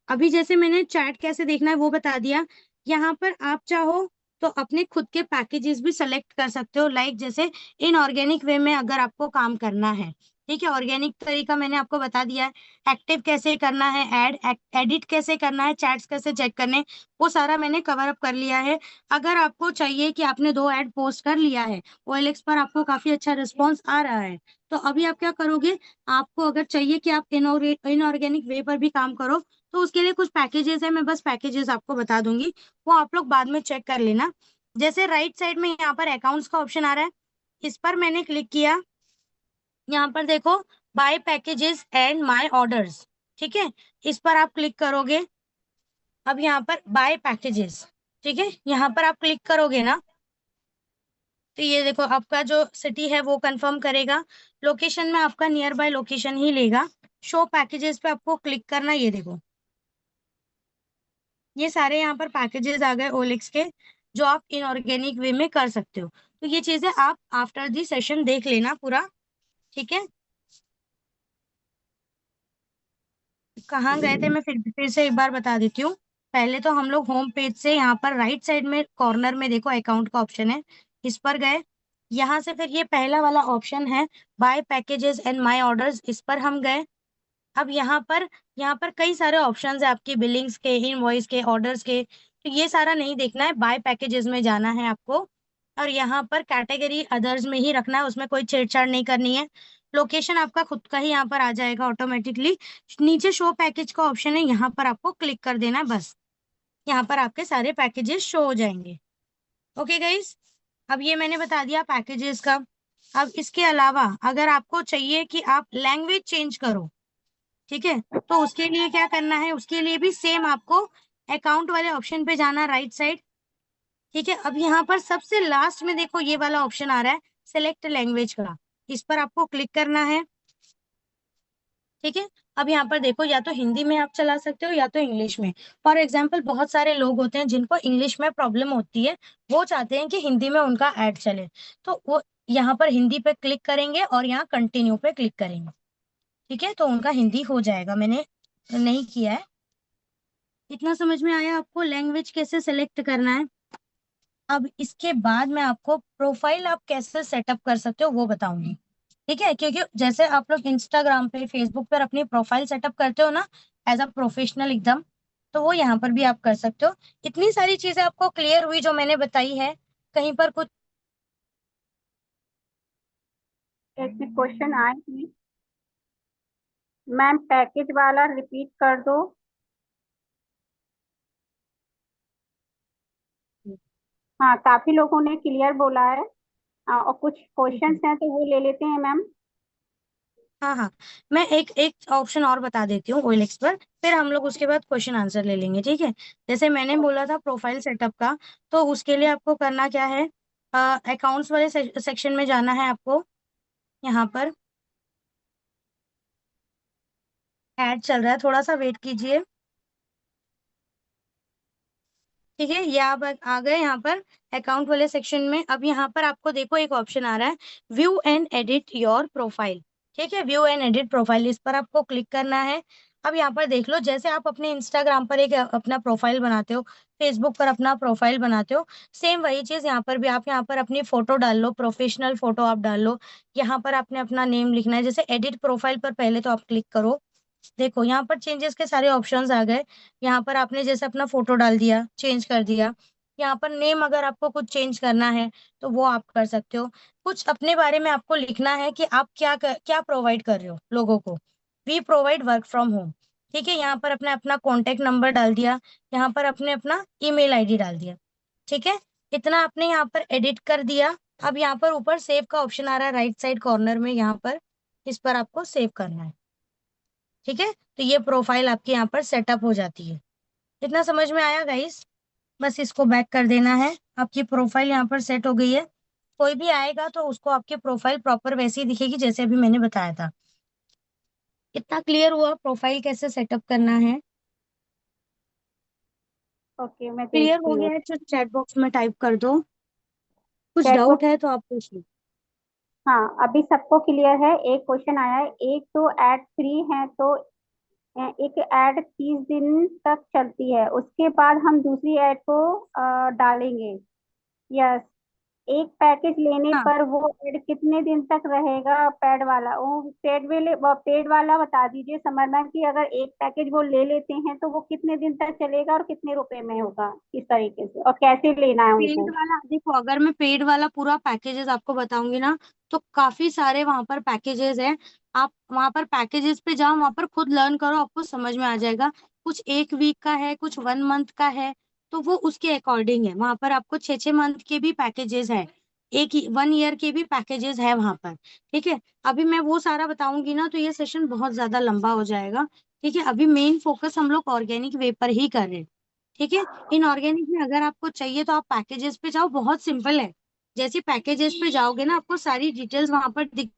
अभी जैसे मैंने चैट कैसे देखना है वो बता दिया। यहाँ पर आप चाहो तो अपने खुद के पैकेजेस भी सेलेक्ट कर सकते हो, लाइक जैसे इनऑर्गेनिक वे में अगर आपको काम करना है। ठीक है, ऑर्गेनिक तरीका मैंने आपको बता दिया है। एक्टिव कैसे करना है, एडिट कैसे करना है, चैट्स कैसे चेक करने, वो सारा मैंने कवर अप कर लिया है। अगर आपको चाहिए कि आपने 2 ऐड पोस्ट कर लिया है, OLX पर आपको काफी अच्छा रिस्पॉन्स आ रहा है, तो अभी आप क्या करोगे? आपको अगर चाहिए कि आप इनऑर्गेनिक वे पर भी काम करो, तो उसके लिए कुछ पैकेजेस है, मैं बस पैकेजेस आपको बता दूंगी, वो आप लोग बाद में चेक कर लेना। जैसे राइट साइड में यहाँ पर अकाउंट्स का ऑप्शन आ रहा है, इस पर मैंने क्लिक किया। यहाँ पर देखो, buy packages and my orders. ठीक है, इस पर आप क्लिक करोगे। अब यहाँ पर बाय पैकेजेस, ठीक है, यहाँ पर आप क्लिक करोगे ना, तो ये देखो आपका जो सिटी है वो कंफर्म करेगा। लोकेशन में आपका नियर बाय लोकेशन ही लेगा। शो पैकेजेस पे आपको क्लिक करना, ये देखो ये सारे यहाँ पर पैकेजेस आ गए OLX के, जो आप इनऑर्गेनिक वे में कर सकते हो। तो ये चीजें आप आफ्टर दी सेशन देख लेना पूरा। ठीक है, कहाँ गए थे, मैं फिर से एक बार बता देती हूँ। पहले तो हम लोग होम पेज से यहाँ पर राइट साइड में कॉर्नर में देखो अकाउंट का ऑप्शन है, इस पर गए। यहाँ से फिर ये पहला वाला ऑप्शन है, buy packages and my orders, इस पर हम गए। अब यहाँ पर कई सारे ऑप्शंस है आपके, बिलिंग्स के, इनवॉइस के, ऑर्डर्स के, तो ये सारा नहीं देखना है, बाय पैकेजेस में जाना है आपको। और यहाँ पर कैटेगरी अदर्स में ही रखना है, उसमें कोई छेड़छाड़ नहीं करनी है। लोकेशन आपका खुद का ही यहाँ पर आ जाएगा ऑटोमेटिकली। नीचे शो पैकेज का ऑप्शन है, यहाँ पर आपको क्लिक कर देना है बस। यहाँ पर आपके सारे पैकेजेस शो हो जाएंगे। ओके गाइस, अब ये मैंने बता दिया पैकेजेस का। अब इसके अलावा अगर आपको चाहिए कि आप लैंग्वेज चेंज करो, ठीक है, तो उसके लिए क्या करना है? उसके लिए भी सेम आपको अकाउंट वाले ऑप्शन पे जाना, राइट साइड। ठीक है, अब यहाँ पर सबसे लास्ट में देखो ये वाला ऑप्शन आ रहा है, सिलेक्ट लैंग्वेज का, इस पर आपको क्लिक करना है। ठीक है, अब यहाँ पर देखो, या तो हिंदी में आप चला सकते हो या तो इंग्लिश में। फॉर एग्जाम्पल बहुत सारे लोग होते हैं जिनको इंग्लिश में प्रॉब्लम होती है, वो चाहते हैं कि हिंदी में उनका ऐड चले, तो वो यहाँ पर हिंदी पे क्लिक करेंगे और यहाँ कंटिन्यू पे क्लिक करेंगे। ठीक है, तो उनका हिंदी हो जाएगा। मैंने नहीं किया है। इतना समझ में आया आपको लैंग्वेज कैसे सेलेक्ट करना है? अब इसके बाद मैं आपको प्रोफाइल आप कैसे सेटअप कर सकते हो वो बताऊंगी। ठीक है, क्योंकि जैसे आप लोग इंस्टाग्राम पे फेसबुक पर अपनी प्रोफाइल सेटअप करते हो ना, एज अ प्रोफेशनल एकदम, तो वो यहाँ पर भी आप कर सकते हो। इतनी सारी चीजें आपको क्लियर हुई जो मैंने बताई है? कहीं पर कुछ एक भी क्वेश्चन आए नहीं? मैम पैकेज वाला रिपीट कर दो। हाँ, काफी लोगों ने क्लियर बोला है। और कुछ ठीक है। क्वेश्चंस हैं तो वो ले लेते हैं मैम। हाँ हाँ, मैं एक एक ऑप्शन और बता देती हूँ OLX पर, फिर हम लोग उसके बाद क्वेश्चन आंसर ले लेंगे। ठीक है, जैसे मैंने बोला था प्रोफाइल सेटअप का, तो उसके लिए आपको करना क्या है, अकाउंट्स वाले सेक्शन में जाना है आपको। यहाँ पर ऐड चल रहा है, थोड़ा सा वेट कीजिए। ठीक है, ये आप आ गए यहाँ पर अकाउंट वाले सेक्शन में। अब यहाँ पर आपको देखो एक ऑप्शन आ रहा है, view and edit your profile. ठीक है, व्यू एंड एडिट प्रोफाइल, इस पर आपको क्लिक करना है। अब यहाँ पर देख लो, जैसे आप अपने इंस्टाग्राम पर एक अपना प्रोफाइल बनाते हो, फेसबुक पर अपना प्रोफाइल बनाते हो, सेम वही चीज यहाँ पर भी। आप यहाँ पर अपनी फोटो डाल लो, प्रोफेशनल फोटो आप डाल लो। यहाँ पर आपने अपना नेम लिखना है। जैसे एडिट प्रोफाइल पर पहले तो आप क्लिक करो। देखो यहाँ पर चेंजेस के सारे ऑप्शंस आ गए। यहाँ पर आपने जैसे अपना फोटो डाल दिया, चेंज कर दिया। यहाँ पर नेम अगर आपको कुछ चेंज करना है तो वो आप कर सकते हो। कुछ अपने बारे में आपको लिखना है कि आप क्या प्रोवाइड कर रहे हो लोगों को। We provide work from home. ठीक है, यहाँ पर अपने अपना कॉन्टेक्ट नंबर डाल दिया, यहाँ पर अपने अपना ईमेल आईडी डाल दिया। ठीक है, इतना आपने यहाँ पर एडिट कर दिया। अब यहाँ पर ऊपर सेव का ऑप्शन आ रहा है राइट साइड कॉर्नर में, यहाँ पर इस पर आपको सेव करना है। ठीक है, तो ये प्रोफाइल आपके यहाँ पर सेटअप हो जाती है। इतना समझ में आया गाइस? बस इसको बैक कर देना है, आपकी प्रोफाइल यहाँ पर सेट हो गई है। कोई भी आएगा तो उसको आपकी प्रोफाइल प्रॉपर वैसी ही दिखेगी जैसे अभी मैंने बताया था। कितना क्लियर हुआ प्रोफाइल कैसे सेटअप करना है? ओके, मैं क्लियर हो देखती गया हूँ। है तो चैट बॉक्स में टाइप कर दो। कुछ चैट डाउट बॉक्स। है तो आप पूछ लो। हाँ, अभी सबको क्लियर है। एक क्वेश्चन आया है, एक तो ऐड फ्री है तो एक ऐड 30 दिन तक चलती है, उसके बाद हम दूसरी ऐड को डालेंगे। यस। एक पैकेज लेने हाँ, पर वो पेड कितने दिन तक रहेगा? पेड वाला, वो पेड वाला बता दीजिए समर मैम, कि अगर एक पैकेज वो ले लेते हैं तो वो कितने दिन तक चलेगा और कितने रुपए में होगा, किस तरीके से और कैसे लेना है पेड उनको? वाला देखो, अगर मैं पेड वाला पूरा पैकेजेस आपको बताऊंगी ना, तो काफी सारे वहां पर पैकेजेस हैं। आप वहां पर पैकेजेस पे जाओ, वहां पर खुद लर्न करो, आपको समझ में आ जाएगा। कुछ एक वीक का है, कुछ 1 मंथ का है, तो वो उसके अकॉर्डिंग है। वहां पर आपको 6 6 मंथ के भी पैकेजेस है, 1 ईयर के भी पैकेजेस है वहां पर। ठीक है, अभी मैं वो सारा बताऊंगी ना तो ये सेशन बहुत ज्यादा लंबा हो जाएगा। ठीक है, अभी मेन फोकस हम लोग ऑर्गेनिक वे पर ही कर रहे हैं। ठीक है, इनऑर्गेनिक में अगर आपको चाहिए तो आप पैकेजेस पे जाओ, बहुत सिंपल है। जैसे पैकेजेस पे जाओगे ना, आपको सारी डिटेल्स वहां पर दिख।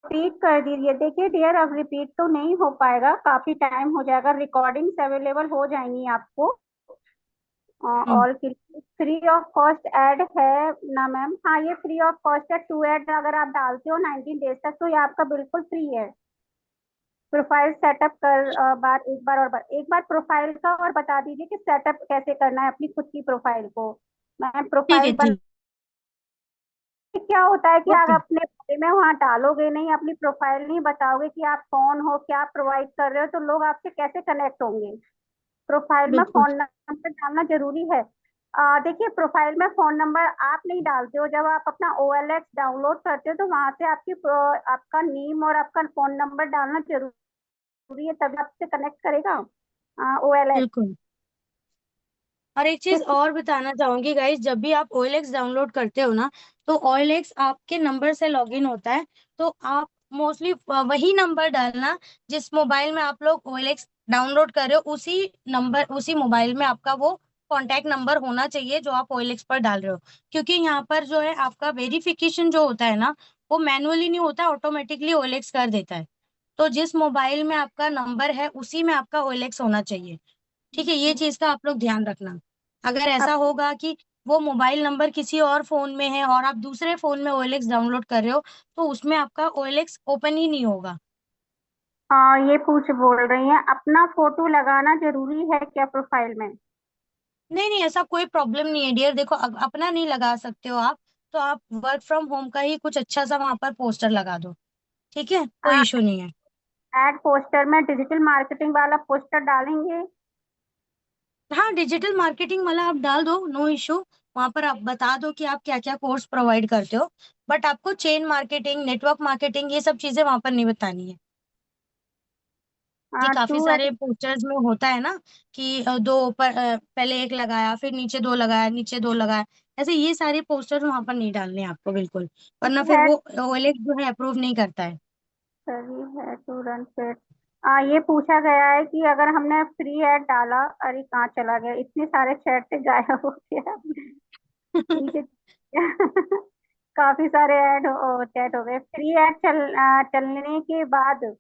रिपीट कर दीजिए। देखिए डियर, अब रिपीट तो नहीं हो पाएगा, काफी टाइम हो जाएगा। रिकॉर्डिंग्स अवेलेबल हो जाएंगी आपको। हम्म, और फ्री ऑफ कॉस्ट ऐड है ना मैम? हाँ, ये फ्री ऑफ कॉस्ट है। 2 ऐड अगर आप डालते हो 19 डेज तक तो ये आपका बिल्कुल फ्री है। प्रोफाइल सेटअप कर एक बार प्रोफाइल का और बता दीजिए कि सेटअप कैसे करना है अपनी खुद की प्रोफाइल को। मैम ठीक है, प्रोफाइल बन ठीक। क्या होता है कि आप ओके। अपने बारे में वहाँ डालोगे नहीं, अपनी प्रोफाइल नहीं बताओगे कि आप कौन हो, क्या प्रोवाइड कर रहे हो, तो लोग आपसे कैसे कनेक्ट होंगे? प्रोफाइल में बिल्कुल। फोन नंबर डालना जरूरी है। देखिए प्रोफाइल में फोन नंबर आप नहीं डालते हो, जब आप अपना OLX डाउनलोड करते हो तो वहां से आपका नेम और आपका फोन नंबर डालना जरूरी है, तभी आपसे कनेक्ट करेगा OLX। बिल्कुल। और एक चीज और बताना चाहूंगी गाइस, जब भी आप OLX डाउनलोड करते हो ना, तो OLX आपके नंबर से लॉगिन होता है। तो आप मोस्टली वही नंबर डालना जिस मोबाइल में आप लोग OLX डाउनलोड कर रहे हो, उसी नंबर उसी मोबाइल में आपका वो कॉन्टैक्ट नंबर होना चाहिए जो आप OLX पर डाल रहे हो। क्योंकि यहाँ पर जो है आपका वेरिफिकेशन जो होता है ना, वो मैनुअली नहीं होता, ऑटोमेटिकली OLX कर देता है। तो जिस मोबाइल में आपका नंबर है उसी में आपका OLX होना चाहिए। ठीक है, ये चीज का आप लोग ध्यान रखना। अगर ऐसा अब होगा कि वो मोबाइल नंबर किसी और फोन में है और आप दूसरे फोन में OLX डाउनलोड कर रहे हो, तो उसमें आपका OLX ओपन ही नहीं होगा। ये पूछ बोल रही हैं अपना फोटो लगाना जरूरी है क्या प्रोफाइल में? नहीं नहीं, ऐसा कोई प्रॉब्लम नहीं है डियर। देखो, अपना नहीं लगा सकते हो आप, तो आप वर्क फ्रॉम होम का ही कुछ अच्छा सा वहां पर पोस्टर लगा दो, ठीक है, कोई इशू नहीं है। एड पोस्टर में डिजिटल मार्केटिंग वाला पोस्टर डालेंगे? हाँ, डिजिटल मार्केटिंग वाला आप डाल दो, नो इशू। वहां पर आप बता दो कि आप क्या क्या कोर्स प्रोवाइड करते हो, बट आपको चेन मार्केटिंग, नेटवर्क मार्केटिंग, ये सब चीजें वहां पर नहीं बतानी है। कि काफी टू सारे पोस्टर्स में होता है ना कि दो पर पहले एक लगाया, फिर नीचे दो लगाया, नीचे दो लगाया, ऐसे ये सारे पोस्टर्स वहां पर नहीं डालने हैं आपको बिल्कुल, वरना फिर है वो OLX जो है अप्रूव नहीं करता है। सही है टू रन फिट। ये पूछा गया है कि अगर हमने फ्री एड डाला, अरे कहाँ चला गया, इतने सारे चैट से गायब हो गया नीचे काफी सारे ऐड चैट हो गए। फ्री एड चलने के बाद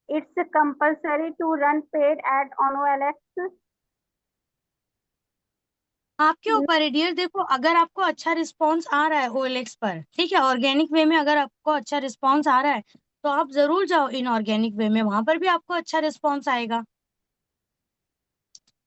it's compulsory to run paid ad on OLX? आपके ऊपर है डियर। देखो, अगर आपको अच्छा रिस्पॉन्स आ रहा है OLX पर, ठीक है, ऑर्गेनिक वे में अगर आपको अच्छा रिस्पॉन्स आ रहा है, तो आप जरूर जाओ इनऑर्गेनिक वे में, वहां पर भी आपको अच्छा रिस्पॉन्स आएगा।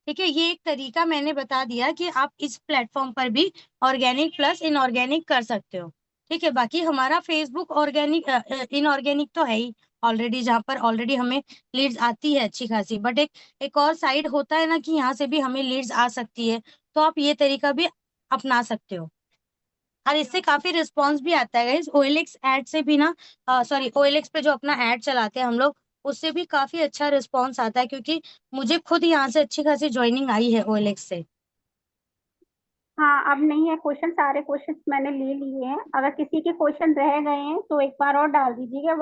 ठीक है, ये एक तरीका मैंने बता दिया कि आप इस प्लेटफॉर्म पर भी ऑर्गेनिक प्लस इनऑर्गेनिक कर सकते हो। ठीक है, बाकी हमारा फेसबुक ऑर्गेनिक इनऑर्गेनिक तो है ही ऑलरेडी, जहाँ पर ऑलरेडी हमें लीड्स आती है अच्छी खासी, बट एक और साइड होता है ना कि यहाँ से भी हमें लीड्स आ सकती है, तो आप ये तरीका भी अपना सकते हो। और इससे काफी रिस्पॉन्स भी आता है गाइस। OLX एड से भी ना, सॉरी, OLX पे जो अपना एड चलाते हैं हम लोग, उससे भी काफी अच्छा रिस्पॉन्स आता है, क्योंकि मुझे खुद यहाँ से अच्छी खासी ज्वाइनिंग आई है OLX से। हाँ अब नहीं है क्वेश्चन, सारे क्वेश्चन मैंने ले लिए हैं। अगर किसी के क्वेश्चन रह गए हैं तो एक बार और डाल दीजिएगा।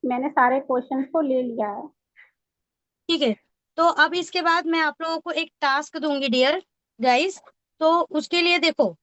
मैंने सारे क्वेश्चन को ले लिया है। ठीक है, तो अब इसके बाद मैं आप लोगों को एक टास्क दूंगी डियर गाइस। तो उसके लिए देखो,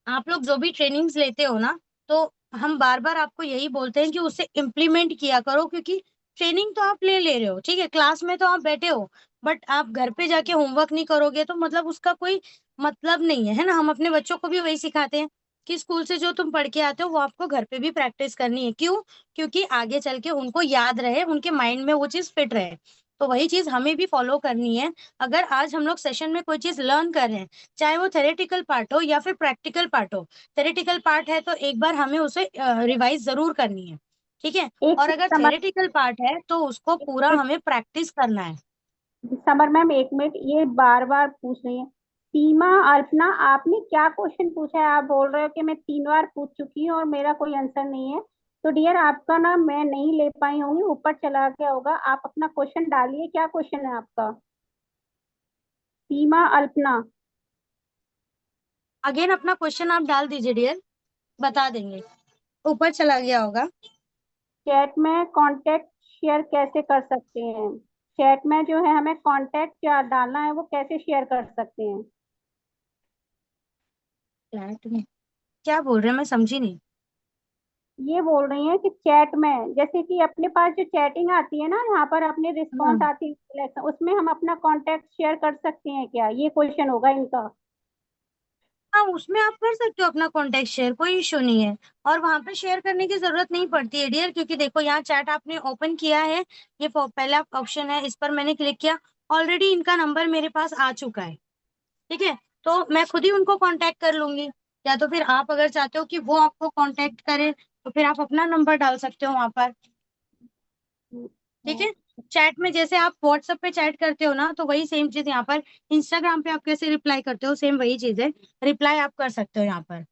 आप लोग जो भी ट्रेनिंग्स लेते हो ना, तो हम बार बार आपको यही बोलते हैं कि उसे इम्प्लीमेंट किया करो, क्योंकि ट्रेनिंग तो आप ले रहे हो, ठीक है, क्लास में तो आप बैठे हो, बट आप घर पे जाके होमवर्क नहीं करोगे तो मतलब उसका कोई मतलब नहीं है ना। हम अपने बच्चों को भी वही सिखाते हैं कि स्कूल से जो तुम पढ़ के आते हो वो आपको घर पे भी प्रैक्टिस करनी है। क्यों? क्योंकि आगे चल के उनको याद रहे, उनके माइंड में वो चीज फिट रहे। तो वही चीज हमें भी फॉलो करनी है। अगर आज हम लोग सेशन में कोई चीज लर्न कर रहे हैं, चाहे वो थेरेटिकल पार्ट हो या फिर प्रैक्टिकल पार्ट हो, थेरेटिकल पार्ट है तो एक बार हमें उसे रिवाइज जरूर करनी है, ठीक है। एक और अगर समर थेरेटिकल पार्ट है तो उसको पूरा हमें प्रैक्टिस करना है। समर मैम, एक मिनट, ये बार बार पूछ रही है। सीमा, अल्पना, आपने क्या क्वेश्चन पूछा है? आप बोल रहे हो कि मैं 3 बार पूछ चुकी हूँ और मेरा कोई आंसर नहीं है। तो डियर, आपका ना मैं नहीं ले पाई होंगी, ऊपर चला गया होगा। आप अपना क्वेश्चन डालिए, क्या क्वेश्चन है आपका? सीमा, अल्पना। अगेन अपना क्वेश्चन आप डाल दीजिए डियर, बता देंगे, ऊपर चला गया होगा। चैट में कांटेक्ट शेयर कैसे कर सकते हैं? चैट में जो है हमें कांटेक्ट क्या डालना है, वो कैसे शेयर कर सकते हैं? फ्लैट में क्या बोल रहे हैं, मैं समझी नहीं। ये बोल रही हैं कि चैट में, जैसे कि अपने पास जो चैटिंग आती है ना, यहाँ पर अपने रिस्पॉन्स हम्म। आती है, उसमें हम अपना कांटेक्ट शेयर कर सकते हैं क्या? ये क्वेश्चन होगा इनका। हाँ, उसमें आप कर सकते हो अपना कॉन्टेक्ट शेयर, कोई इशू नहीं है। और वहां पे शेयर करने की जरूरत नहीं पड़ती है डियर, क्योंकि देखो यहाँ चैट आपने ओपन किया है, ये पहला ऑप्शन है, इस पर मैंने क्लिक किया, ऑलरेडी इनका नंबर मेरे पास आ चुका है, ठीक है। तो मैं खुद ही उनको कांटेक्ट कर लूंगी, या तो फिर आप अगर चाहते हो कि वो आपको कांटेक्ट करे, तो फिर आप अपना नंबर डाल सकते हो वहां पर, ठीक है। चैट में जैसे आप व्हाट्सएप पे चैट करते हो ना, तो वही सेम चीज यहाँ पर इंस्टाग्राम पे आप कैसे रिप्लाई करते हो, सेम वही चीज है, रिप्लाई आप कर सकते हो यहाँ पर।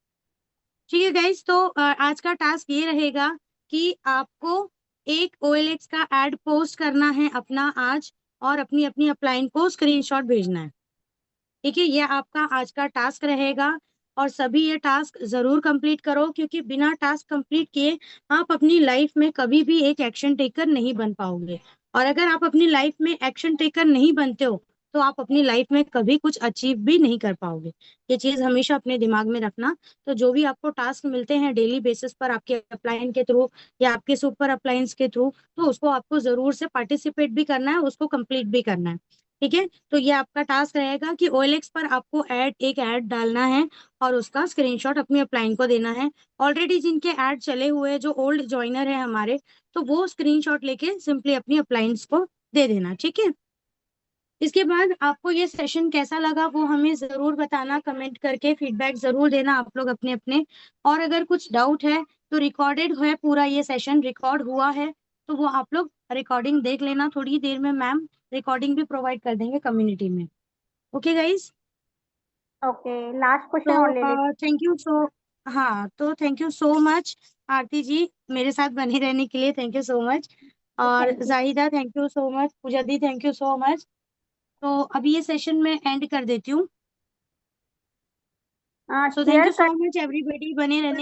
ठीक है गाइज, तो आज का टास्क ये रहेगा कि आपको एक OLX का एड पोस्ट करना है अपना आज, और अपनी अपनी अपलाइन को स्क्रीनशॉट भेजना है, ठीक है। ये आपका आज का टास्क रहेगा, और सभी ये टास्क जरूर कंप्लीट करो, क्योंकि बिना टास्क कंप्लीट किए आप अपनी लाइफ में कभी भी एक एक्शन टेकर नहीं बन पाओगे। और अगर आप अपनी लाइफ में एक्शन टेकर नहीं बनते हो, तो आप अपनी लाइफ में कभी कुछ अचीव भी नहीं कर पाओगे। ये चीज हमेशा अपने दिमाग में रखना। तो जो भी आपको टास्क मिलते हैं डेली बेसिस पर, आपके अपलाइन के थ्रू या आपके सुपर अपलायंस के थ्रू, तो उसको आपको जरूर से पार्टिसिपेट भी करना है, उसको कंप्लीट भी करना है। ठीक है, तो ये आपका टास्क रहेगा कि OLX पर आपको एक ऐड डालना है और उसका स्क्रीनशॉट अपनी अपलाइन को देना है। ऑलरेडी जिनके ऐड चले हुए हैं, जो ओल्ड ज्वाइनर है हमारे, तो वो स्क्रीनशॉट लेके सिंपली अपनी अपलाइंस को दे देना, ठीक है। इसके बाद आपको ये सेशन कैसा लगा वो हमें जरूर बताना, कमेंट करके फीडबैक जरूर देना आप लोग अपने अपने। और अगर कुछ डाउट है तो रिकॉर्डेड है, पूरा ये सेशन रिकॉर्ड हुआ है, तो वो आप लोग रिकॉर्डिंग देख लेना। थोड़ी देर में मैम रिकॉर्डिंग भी प्रोवाइड कर देंगे कम्युनिटी में। Okay guys, okay, last question और ले लेते तो थैंक यू सो, हाँ तो थैंक यू सो मच आरती जी मेरे साथ बने रहने के लिए, थैंक यू सो मच। हैं। और thank you. Zahida thank you so much, Puja दी थैंक यू सो मच। तो अभी ये सेशन मैं एंड कर देती हूँ। So thank share you so much everybody बने रहने